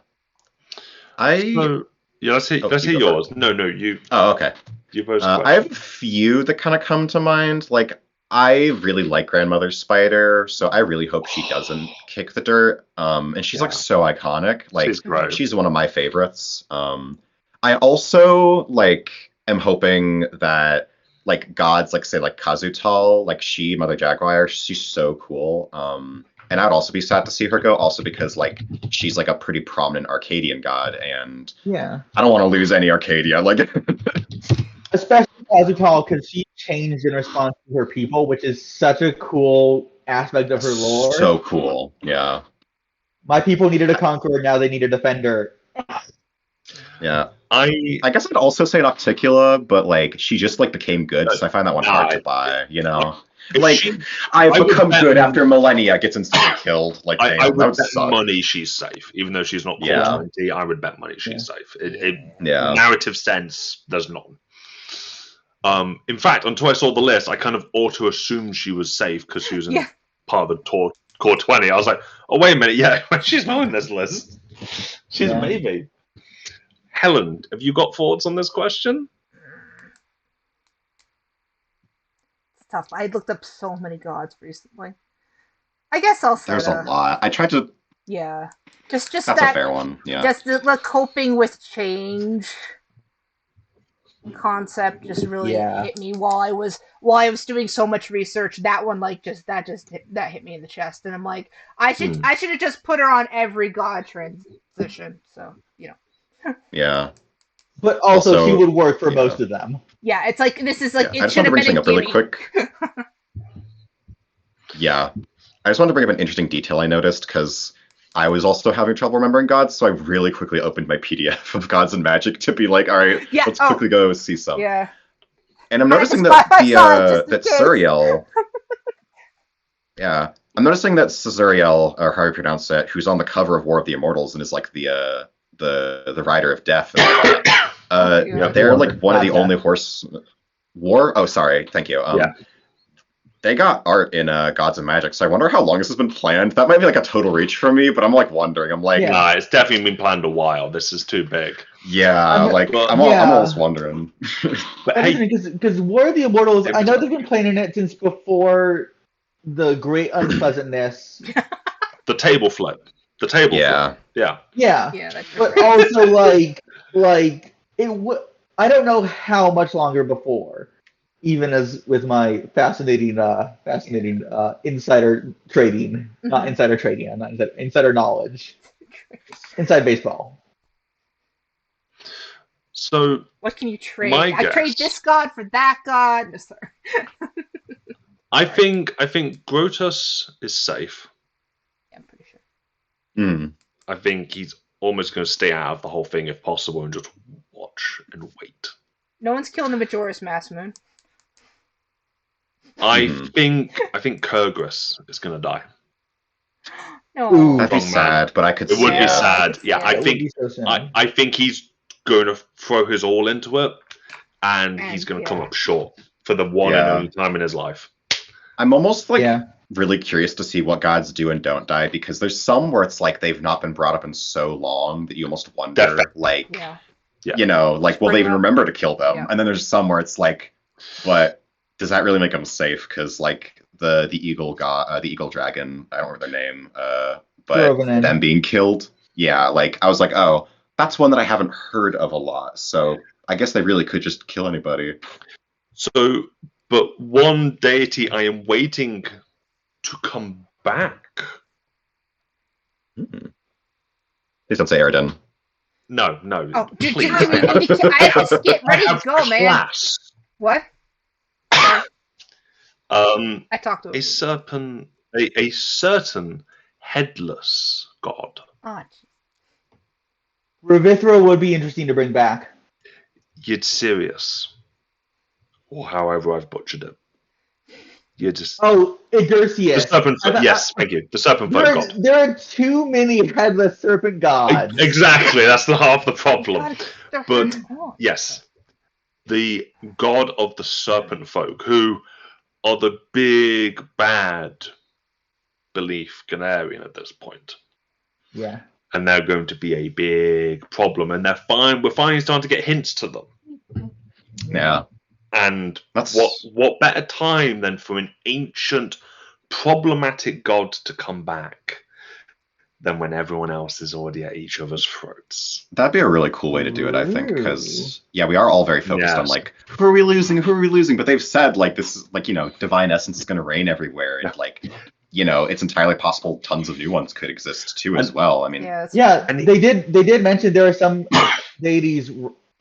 Speaker 3: Let's hear yours. No, you.
Speaker 4: Oh, okay.
Speaker 3: You pose
Speaker 4: I have a few that kind of come to mind. Like, I really like Grandmother Spider, so I really hope she doesn't kick the dirt. And she's like so iconic. Like, she's one of my favorites. I also like am hoping that like gods, like say like Kazutal, like Mother Jaguar, she's so cool. And I'd also be sad to see her go, also because like she's like a pretty prominent Arcadian god, and I don't want to lose any Arcadia. Like,
Speaker 2: especially Kazutal, because she changed in response to her people, which is such a cool aspect of her lore.
Speaker 4: So cool, yeah.
Speaker 2: My people needed a conqueror, now they need a defender.
Speaker 4: Yeah. I guess I'd also say Nocticula, but like she just like became good, so I find that one hard to buy, you know. Like I've become good after millennia gets instantly killed. Like
Speaker 3: I would bet money she's safe, even though she's not core 20. I would bet money she's safe. Narrative sense, there's none. In fact, until I saw the list, I kind of auto assumed she was safe because she was in part of the core 20. I was like, oh wait a minute, she's not in this list. She's maybe. Helen, have you got thoughts on this question?
Speaker 1: It's tough. I looked up so many gods recently. I guess I'll say
Speaker 4: there's a lot. I tried to.
Speaker 1: Yeah, just
Speaker 4: that's
Speaker 1: that,
Speaker 4: a fair one. Yeah,
Speaker 1: just the coping with change concept just really hit me while I was doing so much research. That one that hit me in the chest, and I'm like, I should have just put her on every god transition. So
Speaker 4: yeah.
Speaker 2: But also she would work for most of them.
Speaker 1: Yeah, it's like this is like
Speaker 4: I just want to bring something up really quick. Yeah, I just wanted to bring up an interesting detail I noticed because I was also having trouble remembering gods, so I really quickly opened my PDF of Gods and Magic to be like, all right, let's quickly go see some.
Speaker 1: Yeah.
Speaker 4: And I'm noticing that Suriel, I'm noticing that Cesariel, or how you pronounce it, who's on the cover of War of the Immortals and is like the rider of death. They're like one of the only horse. War? Oh, sorry. Thank you.
Speaker 3: Yeah.
Speaker 4: They got art in Gods of Magic, so I wonder how long this has been planned. That might be like a total reach for me, but I'm like wondering. I'm like,
Speaker 3: Nah, it's definitely been planned a while. This is too big.
Speaker 4: I'm almost wondering.
Speaker 3: But hey,
Speaker 2: because War of the Immortals, I know they've been planning it since before the Great Unpleasantness.
Speaker 3: the table flip. The table flip. Yeah.
Speaker 1: Yeah, that's
Speaker 2: But
Speaker 1: right.
Speaker 2: also like I don't know how much longer before, even as with my fascinating insider trading, not insider trading, I'm not insider knowledge, inside baseball.
Speaker 3: So
Speaker 1: What can you trade?
Speaker 3: my
Speaker 1: I trade
Speaker 3: guess-
Speaker 1: this god for that god. No, sorry.
Speaker 3: I think Grotus is safe.
Speaker 1: Yeah, I'm pretty sure.
Speaker 3: I think he's almost going to stay out of the whole thing if possible and just watch and wait.
Speaker 1: No one's killing the Majora's Mask Moon.
Speaker 3: I think Kurgris is going to die.
Speaker 1: No.
Speaker 2: Ooh.
Speaker 4: That'd be
Speaker 3: Wrong man.
Speaker 4: sad, but I could
Speaker 3: It
Speaker 4: see
Speaker 3: would be
Speaker 1: Yeah.
Speaker 3: sad. Yeah,
Speaker 1: Yeah.
Speaker 3: I
Speaker 2: It would
Speaker 3: think
Speaker 2: be so soon.
Speaker 3: I think he's going to throw his all into it, and he's
Speaker 1: And,
Speaker 3: going to
Speaker 1: yeah.
Speaker 3: come up short for the one and
Speaker 4: Yeah.
Speaker 3: only time in his life.
Speaker 4: I'm almost like
Speaker 2: Yeah.
Speaker 4: really curious to see what gods do and don't die, because there's some where it's like they've not been brought up in so long that you almost wonder,
Speaker 3: Definitely.
Speaker 4: like,
Speaker 1: Yeah.
Speaker 4: you know, like, will they even remember to kill them?
Speaker 1: Yeah.
Speaker 4: And then there's some where it's like, but does that really make them safe? Because like the eagle god, the eagle dragon, I don't remember their name, but
Speaker 2: Grovenin.
Speaker 4: them being killed, yeah, like I was like, oh, that's one that I haven't heard of a lot. So I guess they really could just kill anybody.
Speaker 3: So, but one deity I am waiting to come back.
Speaker 4: Please don't say Eridan.
Speaker 3: No.
Speaker 1: Oh,
Speaker 3: please.
Speaker 1: I have to get ready to
Speaker 3: have
Speaker 1: go, man.
Speaker 3: class.
Speaker 1: What? I talked to him.
Speaker 3: A certain headless god.
Speaker 1: Oh,
Speaker 2: Revithra would be interesting to bring back.
Speaker 3: You'd serious, or however I've butchered it. You're just
Speaker 2: Oh,
Speaker 3: the
Speaker 2: Idursius.
Speaker 3: serpent. Yes, thank you. The serpent folk god.
Speaker 2: There are too many headless serpent gods.
Speaker 3: Exactly, that's the half the problem.
Speaker 1: They're
Speaker 3: But
Speaker 1: hard on.
Speaker 3: yes, the god of the serpent folk, who are the big bad belief Ganarian at this point,
Speaker 2: Yeah.
Speaker 3: and they're going to be a big problem. And they're fine. We're finally starting to get hints to them.
Speaker 4: Yeah.
Speaker 3: And
Speaker 4: That's
Speaker 3: what better time than for an ancient, problematic god to come back than when everyone else is already at each other's throats?
Speaker 4: That'd be a really cool way to do it, I think, because we are all very focused on
Speaker 3: Yes.
Speaker 4: like, who are we losing? Who are we losing? But they've said like this is like, you know, divine essence is going to reign everywhere, and like, you know, it's entirely possible tons of new ones could exist too as well. I mean,
Speaker 1: Yeah,
Speaker 2: Yeah, they did mention there are some deities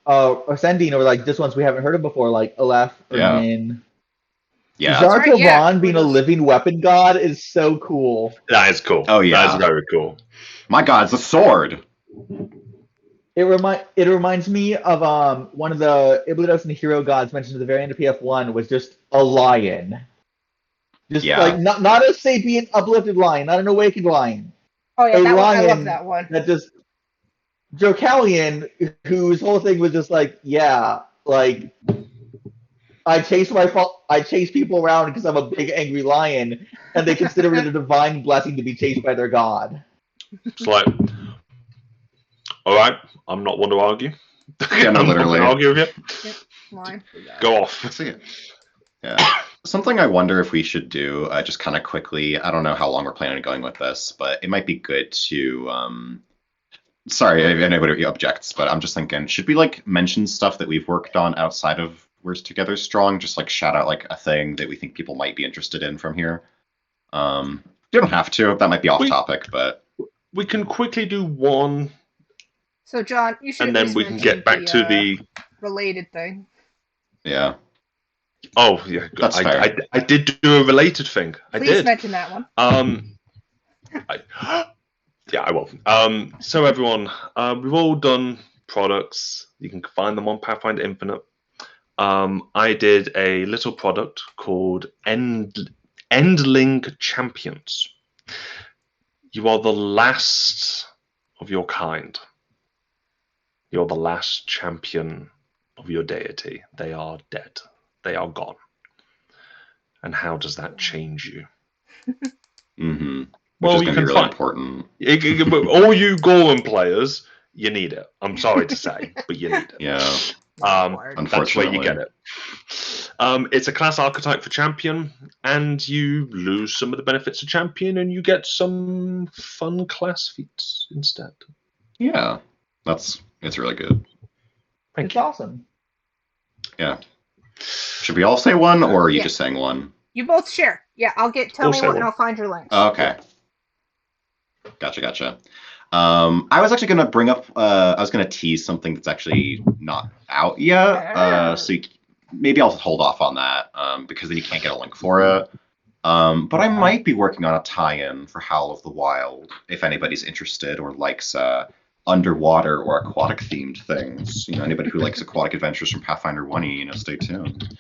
Speaker 2: ascending, or like just ones we haven't heard of before, like Aleph or
Speaker 4: Yeah.
Speaker 2: Min.
Speaker 4: yeah.
Speaker 1: That's right, yeah.
Speaker 2: Zartovan being a living weapon god is so cool.
Speaker 3: That is cool.
Speaker 4: Oh, yeah.
Speaker 3: That is very cool.
Speaker 4: My God, it's a sword.
Speaker 2: It reminds me of one of the Iblis and hero gods mentioned at the very end of PF1 was just a lion. Just
Speaker 4: Yeah.
Speaker 2: like not a sapient uplifted lion, not an awakened lion.
Speaker 1: Oh yeah,
Speaker 2: A
Speaker 1: that one, I love
Speaker 2: lion
Speaker 1: that one.
Speaker 2: That just Jokalian, whose whole thing was just like, yeah, like I chase people around because I'm a big angry lion, and they consider it a divine blessing to be chased by their god.
Speaker 3: It's like, all right, I'm not one to argue.
Speaker 4: Yeah, no,
Speaker 3: I'm
Speaker 4: literally.
Speaker 3: not going to argue with you.
Speaker 1: Line.
Speaker 3: Go off.
Speaker 4: That's it. Yeah. Something I wonder if we should do, just kind of quickly. I don't know how long we're planning on going with this, but it might be good to. Sorry if anybody objects, but I'm just thinking, should we like mention stuff that we've worked on outside of We're Together Strong? Just like shout out like a thing that we think people might be interested in from here. You don't have to. That might be off topic, but
Speaker 3: We can quickly do one,
Speaker 1: So John, you should.
Speaker 3: and
Speaker 1: at
Speaker 3: then
Speaker 1: least
Speaker 3: we can
Speaker 1: mention
Speaker 3: get back to the.
Speaker 1: related thing.
Speaker 4: yeah.
Speaker 3: Oh yeah,
Speaker 4: That's fair.
Speaker 3: I did do a related thing. I
Speaker 1: Please
Speaker 3: did.
Speaker 1: mention that one.
Speaker 3: Yeah, I will. So everyone, we've all done products. You can find them on Pathfinder Infinite. I did a little product called Endling champions. You are the last of your kind. You're the last champion of your deity. They are dead. They are gone. And how does that change you?
Speaker 4: Mm-hmm.
Speaker 3: Well,
Speaker 4: Which is
Speaker 3: you
Speaker 4: going to
Speaker 3: can
Speaker 4: be really
Speaker 3: find
Speaker 4: important.
Speaker 3: all you Gorman players, you need it. I'm sorry to say, but you need it.
Speaker 4: Yeah.
Speaker 3: That's where you get it. It's a class archetype for champion, and you lose some of the benefits of champion, and you get some fun class feats instead.
Speaker 4: Yeah, it's really good.
Speaker 2: It's awesome.
Speaker 4: Yeah. Should we all say one, or are you just saying one?
Speaker 1: You both share. Yeah, tell me what, and I'll find your links.
Speaker 4: Okay. Gotcha. I was actually going to bring up, I was going to tease something that's actually not out yet. So maybe I'll hold off on that, because then you can't get a link for it. But I might be working on a tie-in for Howl of the Wild, if anybody's interested or likes underwater or aquatic themed things. Anybody who likes aquatic adventures from Pathfinder 1E, stay tuned.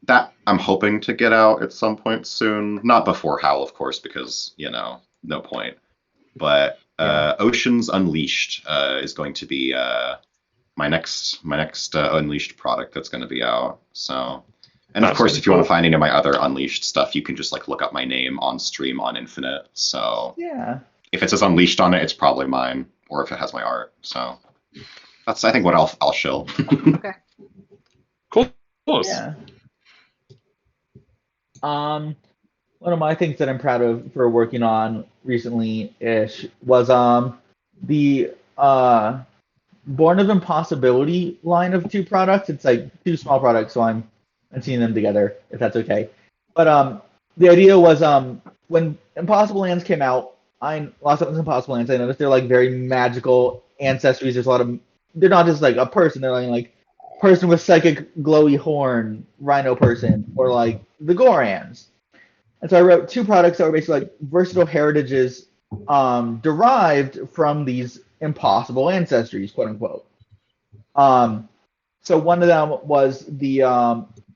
Speaker 4: That I'm hoping to get out at some point soon. Not before Howl, of course, because, no point. But Oceans Unleashed is going to be my next Unleashed product that's going to be out. So, and of course, if you want to find any of my other Unleashed stuff, you can just look up my name on stream on Infinite. So
Speaker 2: yeah,
Speaker 4: if it says Unleashed on it, it's probably mine, or if it has my art. So that's, I think, what I'll shill.
Speaker 1: Okay.
Speaker 3: Cool.
Speaker 2: Yeah. One of my things that I'm proud of for working on recently-ish was the Born of Impossibility line of 2 products. It's 2 small products, so I'm seeing them together, if that's okay. But the idea was when Impossible Lands came out, Lost Weapons Impossible Lands, I noticed they're very magical ancestries. There's a lot of, they're not just a person, they're like person with psychic glowy horn, rhino person, or the Gorans. And so I wrote 2 products that were basically versatile heritages derived from these impossible ancestries, quote unquote. So one of them was the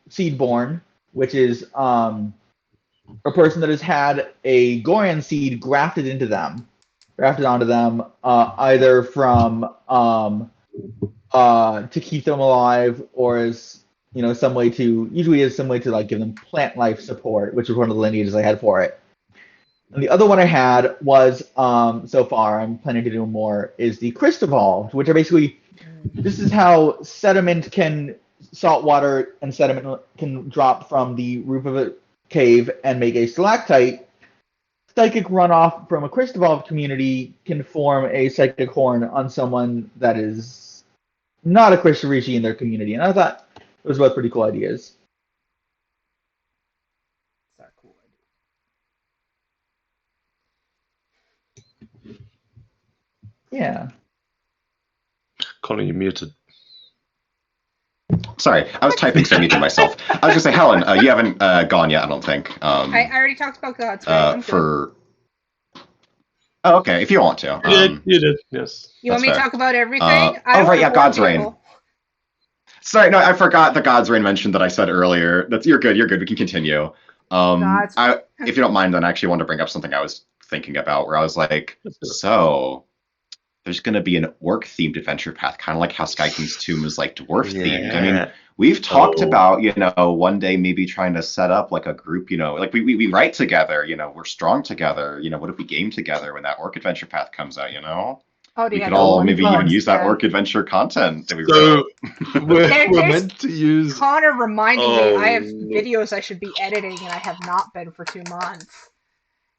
Speaker 2: Seedborn, which is a person that has had a Goran seed grafted onto them, either from to keep them alive, or as some way to give them plant life support, which was one of the lineages I had for it. And the other one I had was so far, I'm planning to do more, is the Crystalvolved, which are basically, this is how salt water and sediment can drop from the roof of a cave and make a stalactite. Psychic runoff from a Crystalvolved community can form a psychic horn on someone that is not a Crystal Rishi in their community. And I thought it was both pretty cool ideas. Yeah.
Speaker 3: Connor, you're muted.
Speaker 4: Sorry, I was typing, so I muted myself. I was going to say, Helen, you haven't gone yet, I don't think.
Speaker 1: I already talked about Godsrain.
Speaker 4: Oh, okay, if you want to.
Speaker 3: You did, yes.
Speaker 1: You want me to talk about everything?
Speaker 4: Right, yeah, Godsrain. Sorry, no, I forgot the Godsrain mention that I said earlier. You're good, we can continue. If you don't mind, then I actually want to bring up something I was thinking about, where I was like, so there's going to be an orc-themed adventure path, kind of like how Sky King's Tomb is dwarf-themed.
Speaker 3: Yeah.
Speaker 4: I mean, we've talked about, one day maybe trying to set up a group, we write together, we're strong together, what if we game together when that orc adventure path comes out, we could all maybe even use that orc adventure content that we wrote.
Speaker 3: We're meant to use...
Speaker 1: Connor reminding me I have videos I should be editing, and I have not been for 2 months.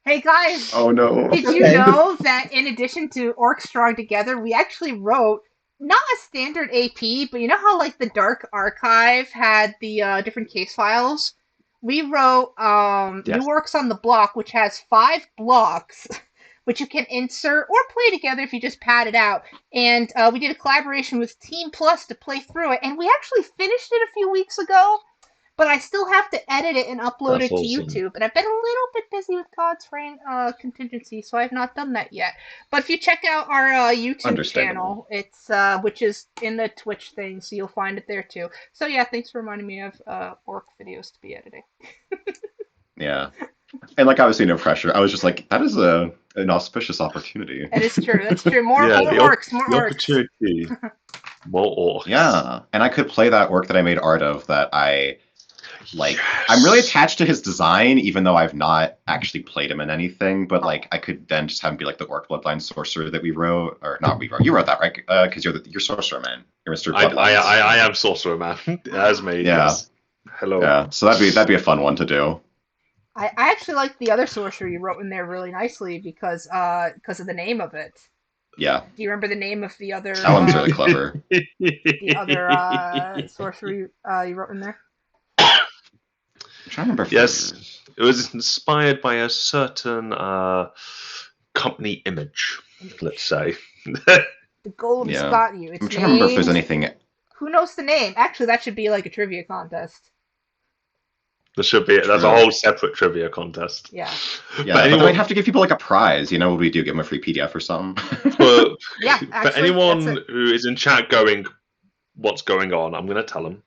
Speaker 1: Hey guys!
Speaker 4: Oh no!
Speaker 1: Did you know that in addition to Orcs Strong Together, we actually wrote not a standard AP, but you know how the Dark Archive had the different case files? We wrote New Orcs on the Block, which has 5 blocks, which you can insert or play together if you just pad it out. And we did a collaboration with Team Plus to play through it, and we actually finished it a few weeks ago. but I still have to edit it and upload
Speaker 3: That's
Speaker 1: it to
Speaker 3: awesome.
Speaker 1: YouTube. And I've been a little bit busy with Godsrain contingency, so I've not done that yet. But if you check out our YouTube
Speaker 4: Understandable.
Speaker 1: channel, it's which is in the Twitch thing, so you'll find it there too. So yeah, thanks for reminding me of Orc videos to be editing.
Speaker 4: Yeah. And like obviously no pressure. I was just like, that is an auspicious opportunity.
Speaker 1: That is true. That's true. More
Speaker 3: the
Speaker 1: orcs. More
Speaker 3: the
Speaker 1: orcs.
Speaker 3: opportunity. More orcs.
Speaker 4: Yeah. And I could play that orc that I made art of that I like. I'm really attached to his design, even though I've not actually played him in anything. But like, I could then just have him be like the orc bloodline sorcerer that we wrote, or not we wrote. You wrote that, right? Because you're sorcerer man. You're Mr. Bloodlines.
Speaker 3: I am sorcerer man. As me.
Speaker 4: Yeah.
Speaker 3: Yes. Hello.
Speaker 4: Yeah. So that'd be a fun one to do.
Speaker 1: I actually like the other sorcerer you wrote in there really nicely because of the name of it.
Speaker 4: Yeah.
Speaker 1: Do you remember the name of the other?
Speaker 4: That one's really clever.
Speaker 1: The other sorcerer you wrote in there.
Speaker 4: I'm trying to remember.
Speaker 3: Yes, it was inspired by a certain company image, let's say.
Speaker 1: The Golem's
Speaker 4: Yeah.
Speaker 1: got you. It's
Speaker 4: I'm trying to remember if there's
Speaker 1: named-
Speaker 4: anything.
Speaker 1: Who knows the name? Actually, that should be like a trivia contest.
Speaker 3: There should be. That's a
Speaker 4: True.
Speaker 3: whole separate trivia contest.
Speaker 1: Yeah.
Speaker 4: Yeah,
Speaker 3: But
Speaker 4: but
Speaker 3: anyone-
Speaker 4: we'd have to give people like a prize. You know what we do? Give them a free PDF or something.
Speaker 3: For,
Speaker 1: Yeah,
Speaker 3: for
Speaker 1: actually,
Speaker 3: anyone
Speaker 1: that's it.
Speaker 3: who is in chat going, what's going on, I'm going to tell them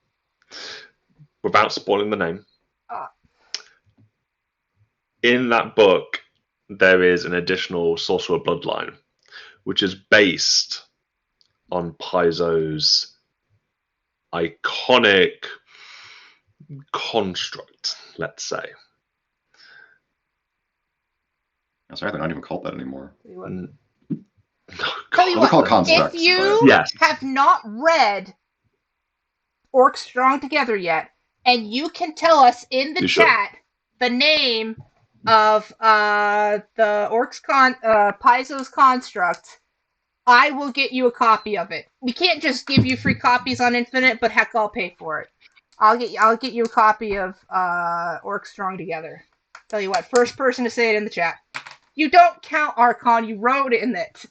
Speaker 3: without spoiling the name. In that book, there is an additional sorcerer bloodline, which is based on Paizo's iconic construct, let's say.
Speaker 4: That's right. They're not even called that anymore.
Speaker 1: Tell you what.
Speaker 3: Mm.
Speaker 1: Tell you
Speaker 4: They're
Speaker 1: what,
Speaker 4: called constructs.
Speaker 1: if you
Speaker 4: but-
Speaker 3: Yes.
Speaker 1: have not read Orcs Strong Together yet, and you can tell us in the
Speaker 3: You should.
Speaker 1: chat the name of the Paizo's construct, I will get you a copy of it. We can't just give you free copies on Infinite, but heck, I'll pay for it. I'll get you a copy of Orcs Strong Together. Tell you what, first person to say it in the chat. You don't count Archon, you wrote it in it.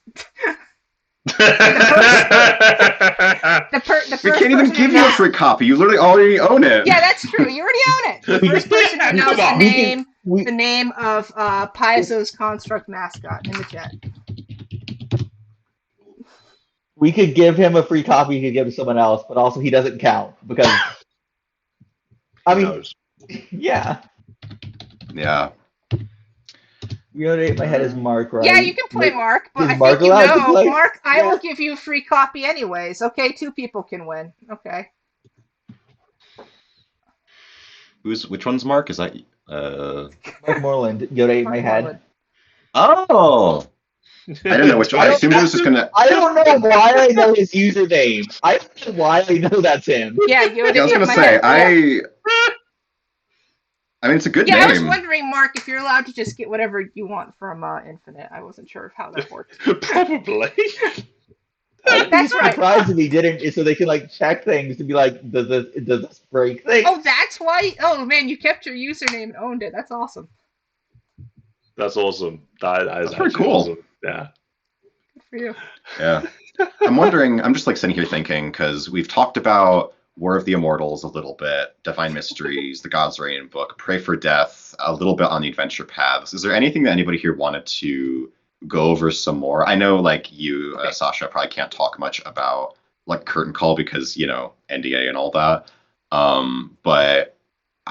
Speaker 1: The first
Speaker 4: We can't even
Speaker 1: person
Speaker 4: give
Speaker 1: to
Speaker 4: you a
Speaker 1: know-
Speaker 4: free copy. You literally already own it.
Speaker 1: Yeah, that's true. You already own it. The first person who knows
Speaker 3: Come
Speaker 1: the
Speaker 3: on.
Speaker 1: name of Paizo's construct mascot in the chat.
Speaker 2: We could give him a free copy. He could give to someone else, but also he doesn't count because. I
Speaker 3: Who
Speaker 2: mean,
Speaker 3: knows?
Speaker 2: yeah.
Speaker 4: Yeah.
Speaker 2: Yoda in my head is Mark, right?
Speaker 1: Yeah, you can play Mark, but
Speaker 2: Is
Speaker 1: I
Speaker 2: Mark
Speaker 1: think you
Speaker 2: allowed to
Speaker 1: know,
Speaker 2: play?
Speaker 1: Mark, I
Speaker 2: Yeah.
Speaker 1: will give you a free copy anyways. Okay, 2 people can win. Okay.
Speaker 4: Which one's Mark? Is that
Speaker 2: Mark Moreland, Yoda ate my
Speaker 1: Mark
Speaker 2: head.
Speaker 1: Moreland.
Speaker 4: Oh, I didn't know which one. I assumed it was just gonna.
Speaker 2: I don't know why I know his username. I don't know why I know that's him.
Speaker 1: Yeah, Yoda
Speaker 4: Yeah, I was
Speaker 1: ate
Speaker 4: gonna
Speaker 1: my
Speaker 4: say
Speaker 1: head.
Speaker 4: I mean, it's a good
Speaker 1: Yeah, I was
Speaker 4: name.
Speaker 1: wondering, Mark, if you're allowed to just get whatever you want from Infinite. I wasn't sure of how that works.
Speaker 3: Probably.
Speaker 2: I'd
Speaker 1: That's
Speaker 2: be
Speaker 1: right.
Speaker 2: surprised if he didn't, so they can like check things to be like, does this break things?
Speaker 1: Oh, that's why. Oh man, you kept your username and owned it. That's awesome.
Speaker 3: That's awesome. That is
Speaker 4: That's pretty
Speaker 3: actually
Speaker 4: cool.
Speaker 3: awesome. Yeah.
Speaker 1: Good for you.
Speaker 4: Yeah. I'm wondering, I'm just like sitting here thinking, because we've talked about War of the Immortals a little bit, Divine Mysteries, the Godsrain book, Pray for Death, a little bit on the adventure paths. Is there anything that anybody here wanted to go over some more? I know like you,
Speaker 1: Okay.
Speaker 4: Sasha, probably can't talk much about like Curtain Call because, you know, NDA and all that. But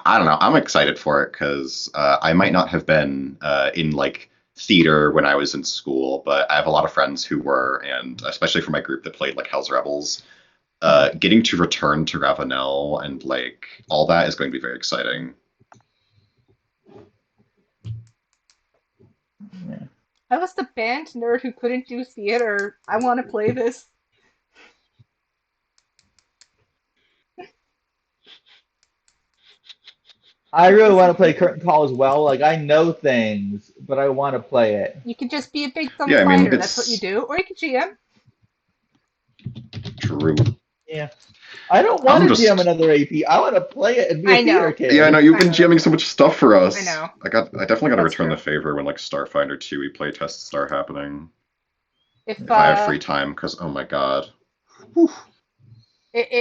Speaker 4: I don't know. I'm excited for it because I might not have been in like theater when I was in school, but I have a lot of friends who were, and especially for my group that played like Hell's Rebels, getting to return to Ravenel and like all that is going to be very exciting.
Speaker 1: I was the band nerd who couldn't do theater. I want to play this.
Speaker 2: I really want to play Curtain Call as well. Like I know things, but I want to play it.
Speaker 1: You could just be a big thumb
Speaker 4: Yeah, I mean,
Speaker 1: fighter. That's what
Speaker 4: it's-
Speaker 1: you do. Or you could GM.
Speaker 4: True.
Speaker 2: Yeah. I don't want
Speaker 4: I'm
Speaker 2: to
Speaker 4: just-
Speaker 2: GM another AP. I want to play it and be
Speaker 1: I
Speaker 2: a
Speaker 1: know.
Speaker 2: theater kid.
Speaker 4: Yeah, I know you've been
Speaker 1: I know.
Speaker 4: jamming so much stuff for us.
Speaker 1: I know.
Speaker 4: I definitely got to
Speaker 1: That's
Speaker 4: return
Speaker 1: true.
Speaker 4: the favor when like Starfinder 2 playtests start happening.
Speaker 1: If
Speaker 4: If I have free time, because oh my god.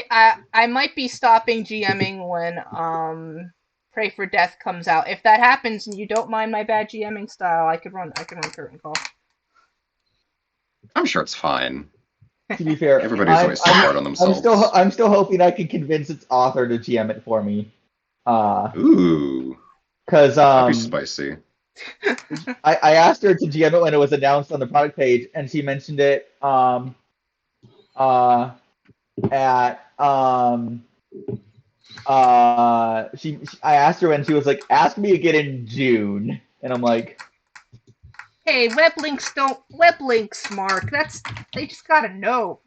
Speaker 1: I might be stopping GMing when Pray for Death comes out. If that happens and you don't mind my bad GMing style, I can run Curtain Call.
Speaker 4: I'm sure it's fine.
Speaker 2: To be fair,
Speaker 4: Everybody's always so hard on themselves.
Speaker 2: I'm still hoping I can convince its author to GM it for me.
Speaker 4: Ooh.
Speaker 2: Because
Speaker 4: That'd be spicy.
Speaker 2: I asked her to GM it when it was announced on the product page, and she mentioned it at I asked her when she was like, ask me again in June, and I'm like,
Speaker 1: hey, web links, Mark. They just gotta know.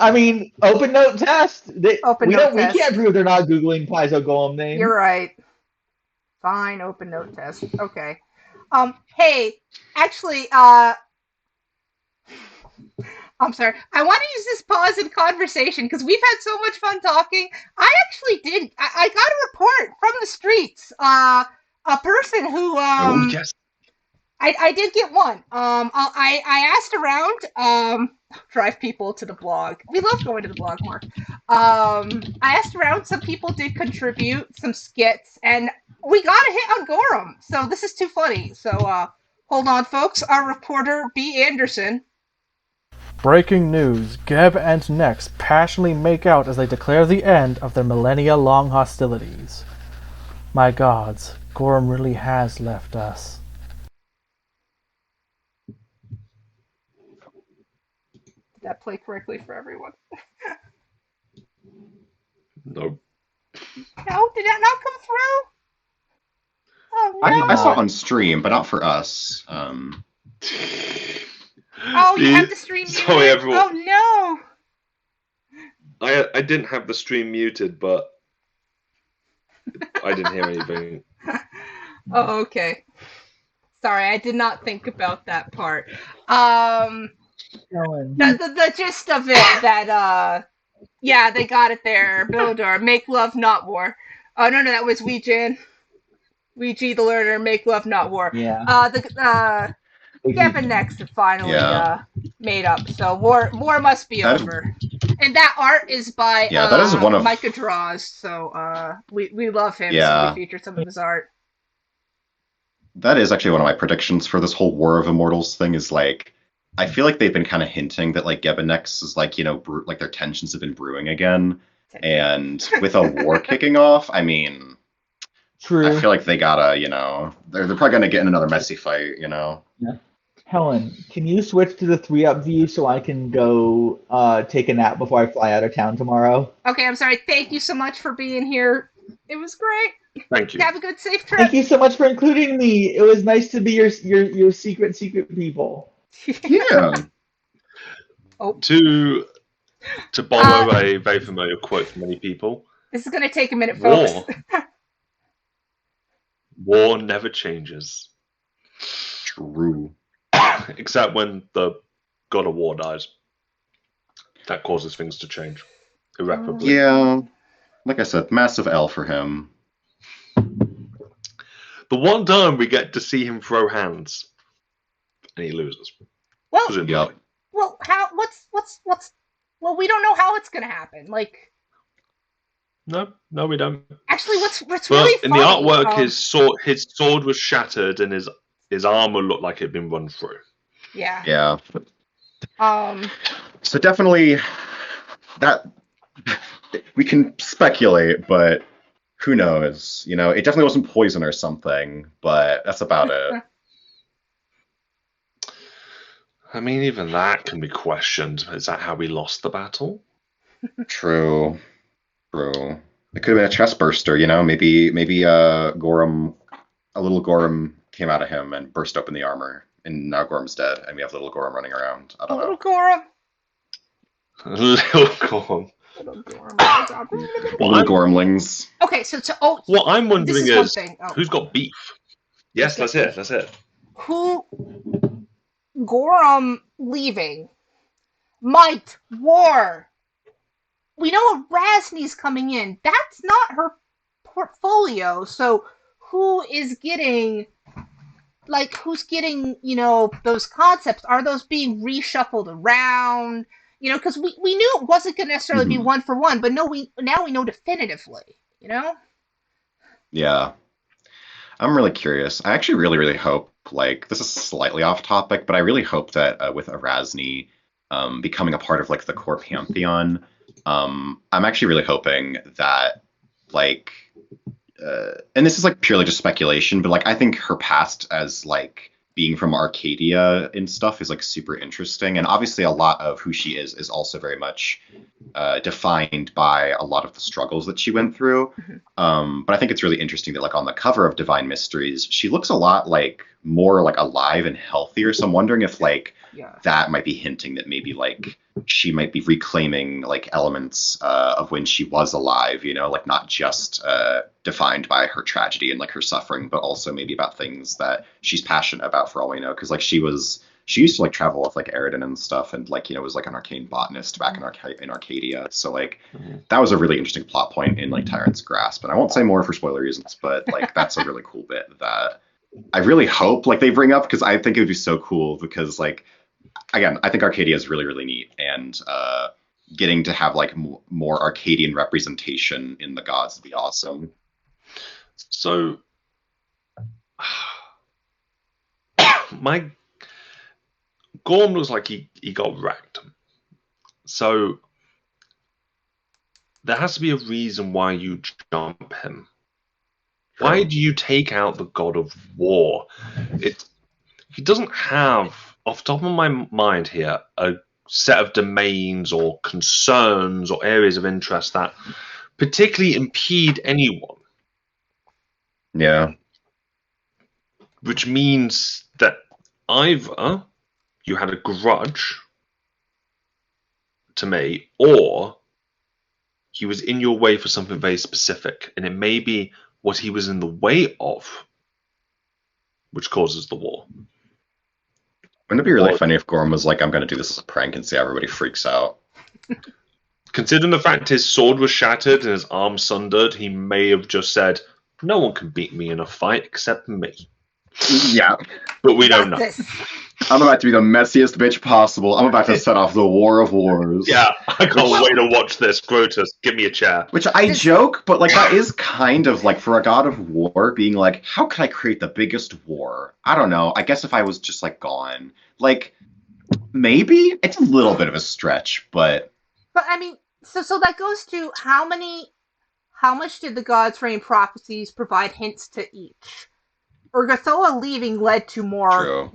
Speaker 2: I mean, open note test. We
Speaker 1: test.
Speaker 2: can't prove they're not Googling Paizo Golem names.
Speaker 1: You're right. Fine, open note test. Okay. Hey, actually, I'm sorry. I want to use this pause in conversation because we've had so much fun talking. I actually did. I got a report from the streets. A person who
Speaker 3: oh yes.
Speaker 1: I did get one. I asked around. Drive people to the blog. We love going to the blog, Mark. I asked around. Some people did contribute some skits, and we got a hit on Gorham. So this is too funny. So hold on, folks. Our reporter B. Anderson.
Speaker 5: Breaking news. Geb and Nex passionately make out as they declare the end of their millennia-long hostilities. My gods, Gorham really has left us.
Speaker 1: Did that play correctly for everyone?
Speaker 3: No.
Speaker 1: No? Did that not come through? Oh, no.
Speaker 4: I saw it on stream, but not for us.
Speaker 1: Oh, you have the stream muted?
Speaker 3: Sorry, everyone.
Speaker 1: Oh, no.
Speaker 3: I didn't have the stream muted, but I didn't hear anything.
Speaker 1: Oh, okay. Sorry, I did not think about that part. The gist of it that yeah, they got it there. Builder, make love, not war. Oh no, that was Ouija the learner, make love, not war.
Speaker 2: Yeah.
Speaker 1: Gavin Next finally made up, so war must be over. And that art is by
Speaker 4: that is one of
Speaker 1: Micah Draws, so we love him,
Speaker 4: Yeah.
Speaker 1: so we feature some of his art.
Speaker 4: That is actually one of my predictions for this whole War of Immortals thing. Is like, I feel like they've been kind of hinting that like Gebenex is like, like their tensions have been brewing again, and with a war kicking off, I mean,
Speaker 2: True.
Speaker 4: I feel like they gotta, they're probably gonna get in another messy fight,
Speaker 2: Yeah. Helen, can you switch to the 3-up view so I can go take a nap before I fly out of town tomorrow?
Speaker 1: Okay, I'm sorry. Thank you so much for being here. It was great.
Speaker 3: Thank you.
Speaker 1: Have a good, safe trip.
Speaker 2: Thank you so much for including me. It was nice to be your secret people.
Speaker 4: Yeah.
Speaker 3: To borrow a very familiar quote from many people.
Speaker 1: This is going to take a minute, folks.
Speaker 3: War never changes.
Speaker 4: True.
Speaker 3: Except when the god of war dies. That causes things to change irreparably.
Speaker 4: Yeah. Like I said, massive L for him.
Speaker 3: The one time we get to see him throw hands, and he loses.
Speaker 1: Well,
Speaker 4: Yep.
Speaker 1: well, well, we don't know how it's going to happen. Like,
Speaker 3: No, we don't.
Speaker 1: actually, what's
Speaker 3: But
Speaker 1: really
Speaker 3: in
Speaker 1: funny,
Speaker 3: the artwork, his sword was shattered, and his armor looked like it had been run through.
Speaker 1: Yeah.
Speaker 4: Yeah.
Speaker 1: So
Speaker 4: definitely that we can speculate, but who knows? It definitely wasn't poison or something, but that's about it.
Speaker 3: I mean, even that can be questioned. Is that how we lost the battle?
Speaker 4: True. It could have been a chest burster, maybe Gorham, a little Gorham came out of him and burst open the armor, and now Gorham's dead, and we have little Gorham running around. I don't know.
Speaker 1: Little Gorham.
Speaker 3: Little Gorham.
Speaker 4: Little Gormlings.
Speaker 1: Okay, so
Speaker 3: what I'm wondering is who's
Speaker 1: Oh.
Speaker 3: got beef? Yes, that's it.
Speaker 1: Who Gorham leaving? Might war. We know Rasney's coming in. That's not her portfolio. So who is getting like who's getting, those concepts? Are those being reshuffled around? Because we knew it wasn't going to necessarily be one for one, but now we know definitively.
Speaker 4: Yeah. I'm really curious. I actually really, really hope, like, this is slightly off topic, but I really hope that with Erasni becoming a part of, like, the core pantheon, I'm actually really hoping that, like, and this is, like, purely just speculation, but, like, I think her past as, like, being from Arcadia and stuff is, like, super interesting. And obviously a lot of who she is also very much defined by a lot of the struggles that she went through. But I think it's really interesting that, like, on the cover of Divine Mysteries, she looks a lot like more like alive and healthier. So I'm wondering if, like, that might be hinting that maybe, like, she might be reclaiming, like, elements of when she was alive, like, not just defined by her tragedy and, like, her suffering, but also maybe about things that she's passionate about, for all we know. Because, like, she used to, like, travel with, like, Eridan and stuff, and, like, was, like, an arcane botanist back in Arcadia. So, like, that was a really interesting plot point in, like, Tyrant's Grasp. And I won't say more for spoiler reasons, but, like, that's a really cool bit that I really hope, like, they bring up, because I think it would be so cool, because, like, again, I think Arcadia is really, really neat, and getting to have, like, more Arcadian representation in the gods would be awesome.
Speaker 3: So, Gorm looks like he got wrecked. So, there has to be a reason why you jump him. Why do you take out the god of war? He doesn't have, off the top of my mind here, a set of domains or concerns or areas of interest that particularly impede anyone.
Speaker 4: Yeah.
Speaker 3: Which means that either you had a grudge to me, or he was in your way for something very specific, and it may be what he was in the way of which causes the war.
Speaker 4: Wouldn't it be really funny if Gorm was like, I'm going to do this as a prank and see everybody freaks out?
Speaker 3: Considering the fact his sword was shattered and his arm sundered, he may have just said, no one can beat me in a fight except me.
Speaker 4: Yeah.
Speaker 3: But we don't know.
Speaker 4: I'm about to be the messiest bitch possible. I'm about to set off the war of wars.
Speaker 3: Yeah, I can't wait to watch this. Grotus, give me a chair.
Speaker 4: Which I joke, but, like, that is kind of, like, for a god of war, being like, how can I create the biggest war? I don't know. I guess if I was just, like, gone. Like, maybe? It's a little bit of a stretch, but...
Speaker 1: But, I mean, so that goes to how much did the Godsrain prophecies provide hints to each? Urgathoa leaving led to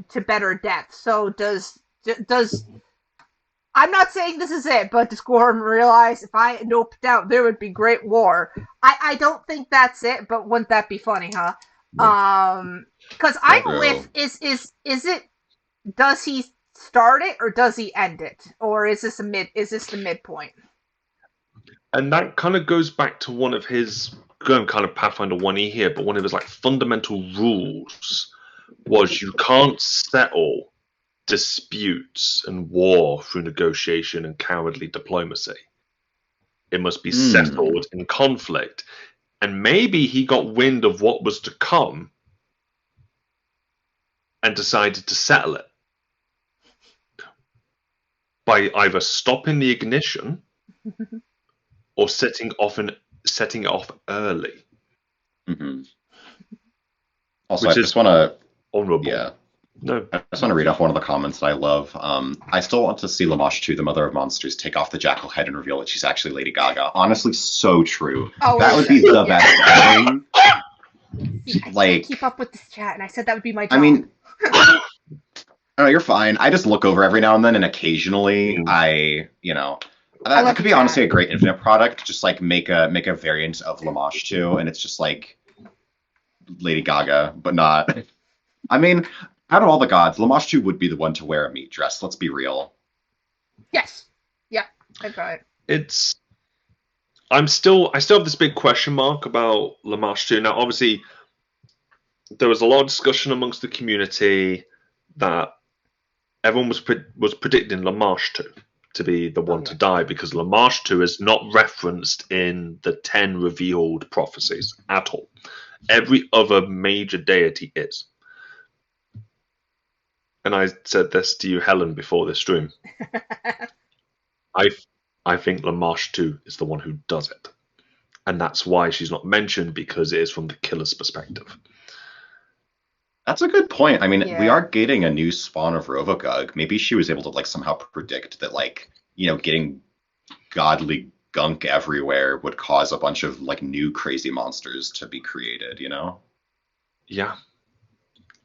Speaker 1: to better death. So does I'm not saying this is it, but does Gorm realize if I noped out there would be great war? I don't think that's it, but wouldn't that be funny, huh? Because I'm with is it, does he start it or does he end it? Or is this the midpoint?
Speaker 3: And that kind of goes back to one of his, going kind of Pathfinder 1E here, but one of his, like, fundamental rules was you can't settle disputes and war through negotiation and cowardly diplomacy. It must be settled in conflict. And maybe he got wind of what was to come and decided to settle it by either stopping the ignition or setting it off early.
Speaker 4: Mm-hmm. Also, I just want to...
Speaker 3: Honorable.
Speaker 4: Yeah.
Speaker 3: No.
Speaker 4: I just want to read off one of the comments that I love. I still want to see Lamash 2, the Mother of Monsters, take off the jackal head and reveal that she's actually Lady Gaga. Honestly, so true. Oh, that would be the best thing.
Speaker 1: I can't keep up with this chat, and I said that would be my job.
Speaker 4: I mean... Oh, you're fine. I just look over every now and then, and occasionally that could be honestly a great Infinite product. Just, like, make a variant of Lamash 2, and it's just like Lady Gaga, but not. I mean, out of all the gods, Lamash 2 would be the one to wear a meat dress. Let's be real.
Speaker 1: Yes. Yeah, I got
Speaker 3: it. I still have this big question mark about Lamash 2. Now, obviously, there was a lot of discussion amongst the community that everyone was predicting Lamash 2 to be the one to die, because Lamash 2 is not referenced in the 10 revealed prophecies at all. Every other major deity is. and I said this to you, Helen, before this stream. I think Lamarche 2 is the one who does it. And that's why she's not mentioned, because it is from the killer's perspective.
Speaker 4: That's a good point. I mean,
Speaker 1: Yeah.
Speaker 4: we are getting a new spawn of Rovagug. Maybe she was able to like somehow predict that, like, you know, getting godly gunk everywhere would cause a bunch of like new crazy monsters to be created, you know?
Speaker 3: Yeah.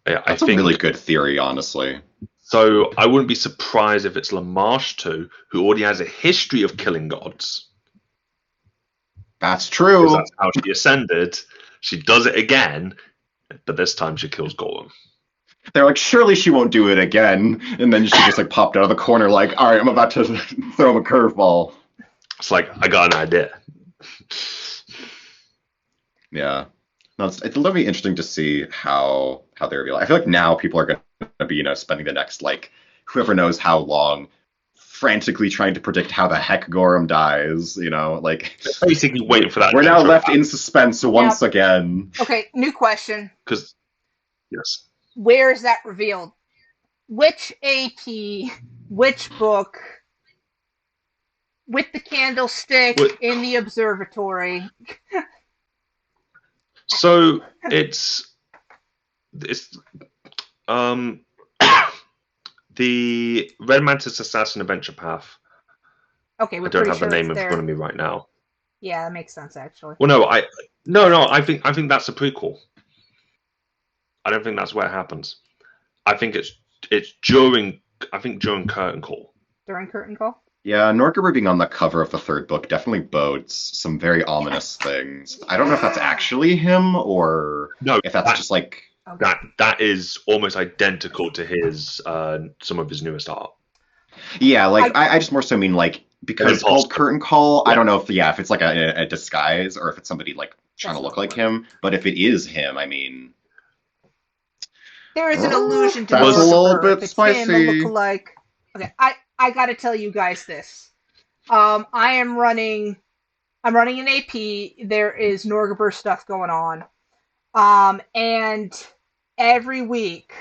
Speaker 4: That's a really good theory, honestly.
Speaker 3: So I wouldn't be surprised if it's Lamarche 2, who already has a history of killing gods.
Speaker 4: That's true.
Speaker 3: Because that's how she ascended. She does it again, but this time she kills Golem.
Speaker 4: They're like, surely she won't do it again. And then she just like popped out of the corner like, all right, I'm about to throw him a curveball.
Speaker 3: It's like, I got an idea.
Speaker 4: Yeah. No, it'll be interesting to see how they reveal. I feel like now people are going to be, you know, spending the next, like, whoever knows how long frantically trying to predict how the heck Gorham dies, you know, like...
Speaker 3: Basically waiting for that.
Speaker 4: We're now left in suspense once again.
Speaker 1: Okay, new question.
Speaker 3: Because, yes.
Speaker 1: Where is that revealed? Which AP, which book, with the candlestick in the observatory?
Speaker 3: So it's the Red Mantis Assassin Adventure Path.
Speaker 1: Okay, we're
Speaker 3: I don't
Speaker 1: pretty
Speaker 3: have
Speaker 1: sure
Speaker 3: the name
Speaker 1: it's
Speaker 3: in
Speaker 1: there.
Speaker 3: front of me right now.
Speaker 1: Yeah, that makes sense actually.
Speaker 3: Well, no, I think that's a prequel. I don't think that's where it happens. I think it's during Curtain Call.
Speaker 1: During Curtain Call?
Speaker 4: Yeah, Norgriber being on the cover of the third book definitely bodes some very ominous things. I don't know if that's actually him or if that's just like...
Speaker 3: That is almost identical to his some of his newest art.
Speaker 4: Yeah, like I just more so mean like because it's called Curtain Call. Yeah. I don't know if it's like a disguise or if it's somebody like trying to look like him. But if it is him, I mean,
Speaker 1: there is an allusion to
Speaker 4: that's a little bit
Speaker 1: if it's
Speaker 4: spicy.
Speaker 1: Him, a lookalike. Okay, I got to tell you guys this. I'm running an AP. There is Norgriber stuff going on, and every week,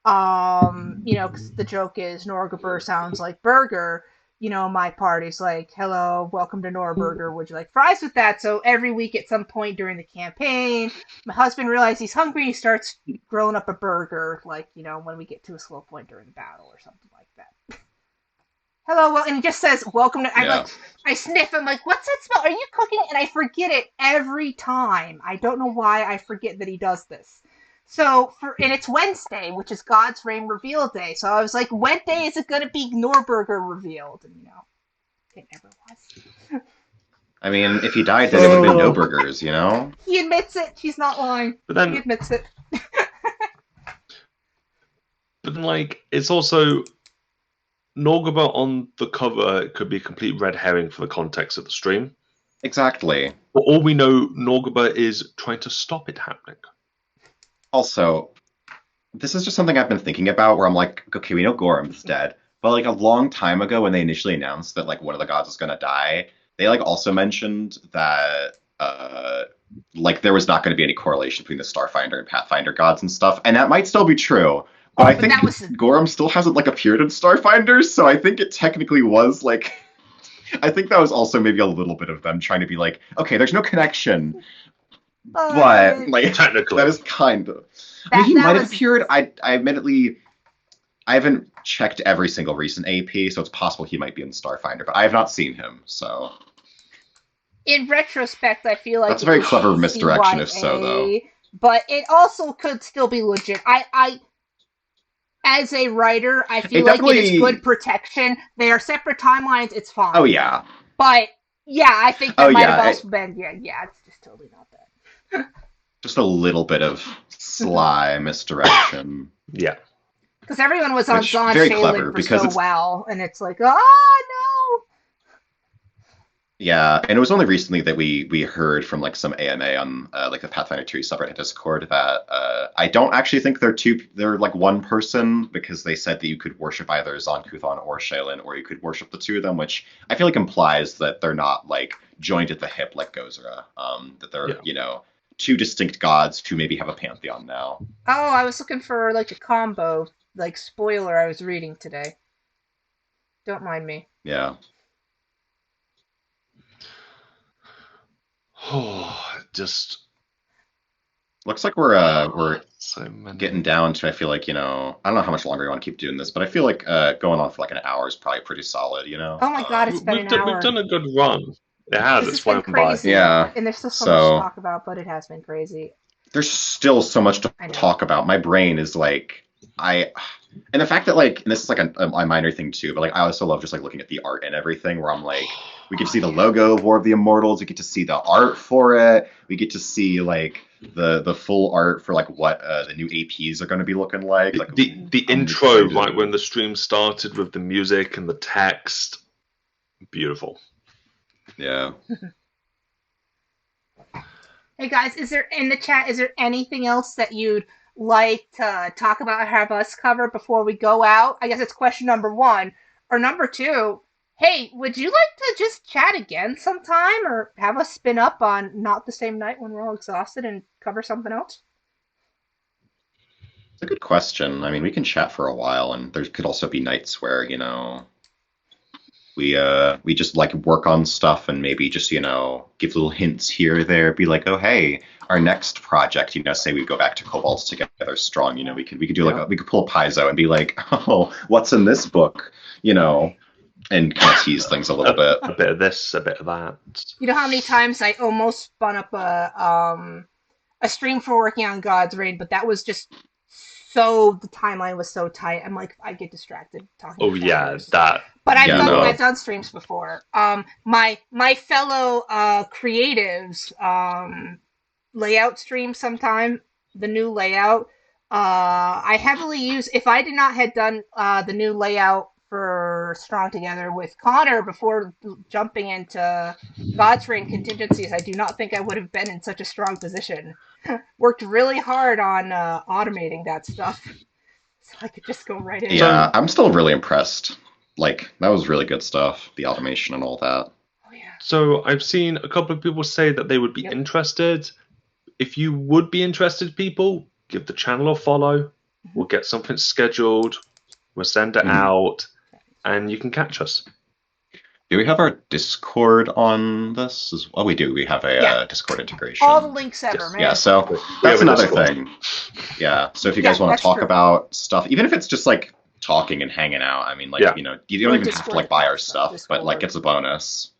Speaker 1: you know, 'cause the joke is Norgriber sounds like burger. You know, my party's like, hello, welcome to Norburger. Would you like fries with that? So every week at some point during the campaign, my husband realizes he's hungry. He starts grilling up a burger, like, you know, when we get to a slow point during the battle or something like that. Hello, well, and he just says, welcome to... I sniff. I'm like, what's that smell? Are you cooking? And I forget it every time. I don't know why I forget that he does this. So, and it's Wednesday, which is Godsrain reveal day. So I was like, when day is it going to be Norburger revealed? And, you know, it never was.
Speaker 4: I mean, if he died, then it would have been no burgers, you know?
Speaker 1: He admits it. He's not lying.
Speaker 3: But then,
Speaker 1: he admits it.
Speaker 3: But then, like, it's also... Norgriber on the cover could be a complete red herring for the context of the stream.
Speaker 4: Exactly.
Speaker 3: For all we know, Norgriber is trying to stop it happening.
Speaker 4: Also, this is just something I've been thinking about where I'm like, okay, we know Gorham's dead, but like a long time ago when they initially announced that like one of the gods was going to die, they like also mentioned that like there was not going to be any correlation between the Starfinder and Pathfinder gods and stuff, and that might still be true. But I think Gorham still hasn't like appeared in Starfinder, so I think it technically was like I think that was also maybe a little bit of them trying to be like, okay, there's no connection. But like technically, that is kind of. I mean, he might have appeared. I admittedly, I haven't checked every single recent AP, so it's possible he might be in Starfinder, but I have not seen him. So,
Speaker 1: in retrospect, I feel like
Speaker 4: that's a very clever misdirection. If so, though,
Speaker 1: but it also could still be legit. I as a writer, I feel like it is good protection. They are separate timelines. It's fine.
Speaker 4: Oh yeah.
Speaker 1: But yeah, I think that might have also been. Yeah, it's just totally not that.
Speaker 4: Just a little bit of sly misdirection.
Speaker 3: Yeah.
Speaker 1: Because everyone was on Zon
Speaker 4: very
Speaker 1: Shaylin
Speaker 4: clever
Speaker 1: for
Speaker 4: because
Speaker 1: so well, and it's like, oh no.
Speaker 4: Yeah, and it was only recently that we heard from like some AMA on like the Pathfinder 2 subreddit Discord that I don't actually think they're like one person, because they said that you could worship either Zon Kuthon or Shaylin, or you could worship the two of them, which I feel like implies that they're not like joined at the hip like Gozra, that they're you know, two distinct gods who maybe have a pantheon now.
Speaker 1: Oh, I was looking for like a combo like spoiler I was reading today. Don't mind me.
Speaker 4: Yeah.
Speaker 3: Oh, just
Speaker 4: Looks like we're
Speaker 3: so many.
Speaker 4: getting down to, I feel like, I don't know how much longer we want to keep doing this, but I feel like going on for like an hour is probably pretty solid,
Speaker 1: Oh my god, it's been
Speaker 3: We've
Speaker 1: an
Speaker 3: done,
Speaker 1: hour.
Speaker 3: we've done a good run. It has.
Speaker 1: This
Speaker 3: It's
Speaker 1: has been
Speaker 3: flown by.
Speaker 1: crazy.
Speaker 4: Yeah,
Speaker 1: And there's still so
Speaker 4: so-
Speaker 1: much to talk about, but it has been crazy.
Speaker 4: There's still so much to
Speaker 1: I know.
Speaker 4: talk about. My brain is like, and the fact that like, and this is like a minor thing too, but like I also love just like looking at the art and everything where I'm like, we get to see the logo of War of the Immortals, we get to see the art for it, we get to see like the full art for like what the new APs are going to be looking like.
Speaker 3: The
Speaker 4: I'm
Speaker 3: intro,
Speaker 4: excited.
Speaker 3: right when the stream started with the music and the text, beautiful.
Speaker 4: Yeah.
Speaker 1: Hey guys, is there in the chat, is there anything else that you'd like to talk about or have us cover before we go out? I guess it's question number 1. Or number 2, hey, would you like to just chat again sometime or have us spin up on not the same night when we're all exhausted and cover something else?
Speaker 4: It's a good question. I mean, we can chat for a while, and there could also be nights where, we just like work on stuff and maybe just, give little hints here or there, be like, oh, hey, our next project, say we go back to Cobalt Together Strong, we could do like we could pull a Paizo and be like, oh, what's in this book, and kind of tease things a little bit.
Speaker 3: A bit of this, a bit of that.
Speaker 1: You know how many times I almost spun up a stream for working on Godsrain, but that was just the timeline was so tight. I'm like, I get distracted talking.
Speaker 3: Oh
Speaker 1: to
Speaker 3: yeah,
Speaker 1: founders.
Speaker 3: that.
Speaker 1: But
Speaker 4: Yeah,
Speaker 1: I've done streams before. My fellow creatives layout stream sometime, the new layout. I heavily use, if I did not had done the new layout for Strong Together with Connor before jumping into Godsrain contingencies, I do not think I would have been in such a strong position. Worked really hard on automating that stuff, so I could just go right in.
Speaker 4: Yeah, I'm still really impressed. Like, that was really good stuff, the automation and all that.
Speaker 1: Oh yeah.
Speaker 3: So I've seen a couple of people say that they would be interested. If you would be interested, people, give the channel a follow. We'll get something scheduled. We'll send it out, and you can catch us.
Speaker 4: Do we have our Discord on this? Oh, we do. We have a Discord integration.
Speaker 1: All the links ever,
Speaker 3: Yes.
Speaker 1: man.
Speaker 4: Yeah, so
Speaker 3: We
Speaker 4: that's
Speaker 3: have a
Speaker 4: another
Speaker 3: Discord.
Speaker 4: thing. Yeah, so if you guys want
Speaker 1: that's
Speaker 4: to talk
Speaker 1: true.
Speaker 4: about stuff, even if it's just like talking and hanging out, I mean, like,
Speaker 3: Yeah.
Speaker 4: you don't
Speaker 1: Or
Speaker 4: even have to
Speaker 1: Discord.
Speaker 4: like buy our stuff, but like
Speaker 1: Discord.
Speaker 4: it's a bonus,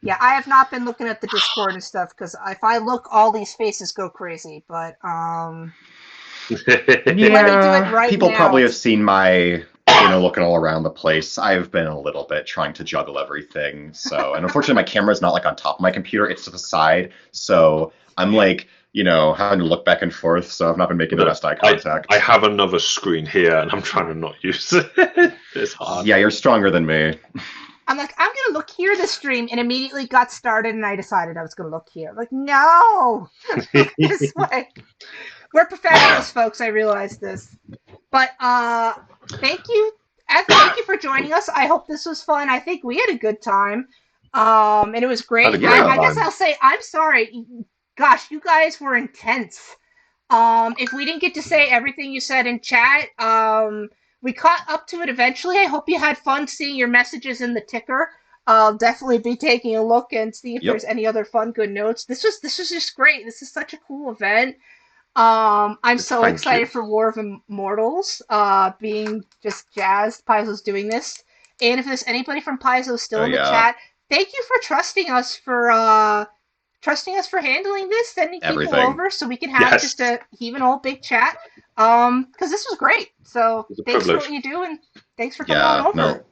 Speaker 1: Yeah, I have not been looking at the Discord and stuff because if I look, all these faces go crazy. But Let me do it right
Speaker 4: people
Speaker 1: now.
Speaker 4: probably have seen my, looking all around the place. I've been a little bit trying to juggle everything. So, and unfortunately, my camera's not like on top of my computer; it's to the side. So I'm like, having to look back and forth. So I've not been making the best eye contact.
Speaker 3: I have another screen here, and I'm trying to not use it. It's hard.
Speaker 4: Yeah, you're stronger than me.
Speaker 1: I'm like, I'm gonna look here this stream, and immediately got started, and I decided I was gonna look here. Like, no, look this way. We're professionals, folks. I realize this, but thank you, thank you for joining us. I hope this was fun. I think we had a good time, and it was great.
Speaker 3: Had a great
Speaker 1: I guess
Speaker 3: time.
Speaker 1: I'll say I'm sorry. Gosh, you guys were intense. If we didn't get to say everything you said in chat, we caught up to it eventually. I hope you had fun seeing your messages in the ticker. I'll definitely be taking a look and see if there's any other fun, good notes. This was just great. This is such a cool event. I'm so
Speaker 3: Thank
Speaker 1: excited
Speaker 3: you.
Speaker 1: for War of Immortals. Being just jazzed, Paizo's doing this. And if there's anybody from Paizo still in the chat, thank you for trusting us for handling this, sending people
Speaker 4: Everything.
Speaker 1: over so we can have just a even old big chat. Because this was great. So
Speaker 3: It's a
Speaker 1: thanks for
Speaker 3: privilege.
Speaker 1: what you do, and thanks for coming on over.
Speaker 4: No,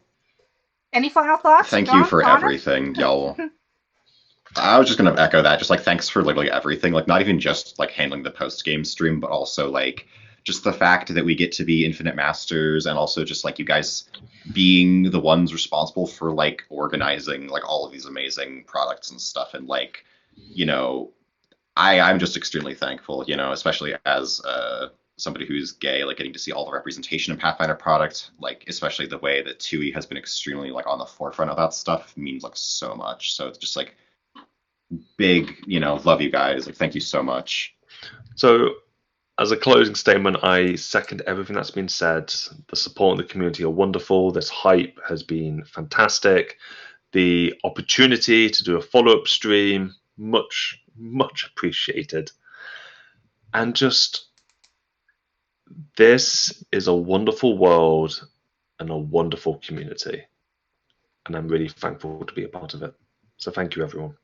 Speaker 1: Any final thoughts?
Speaker 4: thank
Speaker 1: John,
Speaker 4: you for
Speaker 1: Connor?
Speaker 4: everything, y'all. I was just gonna echo that. Just like thanks for literally everything. Like not even just like handling the post game stream, but also like just the fact that we get to be Infinite Masters, and also just like you guys being the ones responsible for like organizing like all of these amazing products and stuff. And like, I'm just extremely thankful. Especially as somebody who's gay, like getting to see all the representation in Pathfinder product, like especially the way that TUI has been extremely like on the forefront of that stuff means like so much. So it's just like big, love you guys. Like thank you so much.
Speaker 3: So as a closing statement, I second everything that's been said. The support in the community are wonderful. This hype has been fantastic. The opportunity to do a follow-up stream, much appreciated. And just, this is a wonderful world and a wonderful community. And I'm really thankful to be a part of it. So thank you, everyone.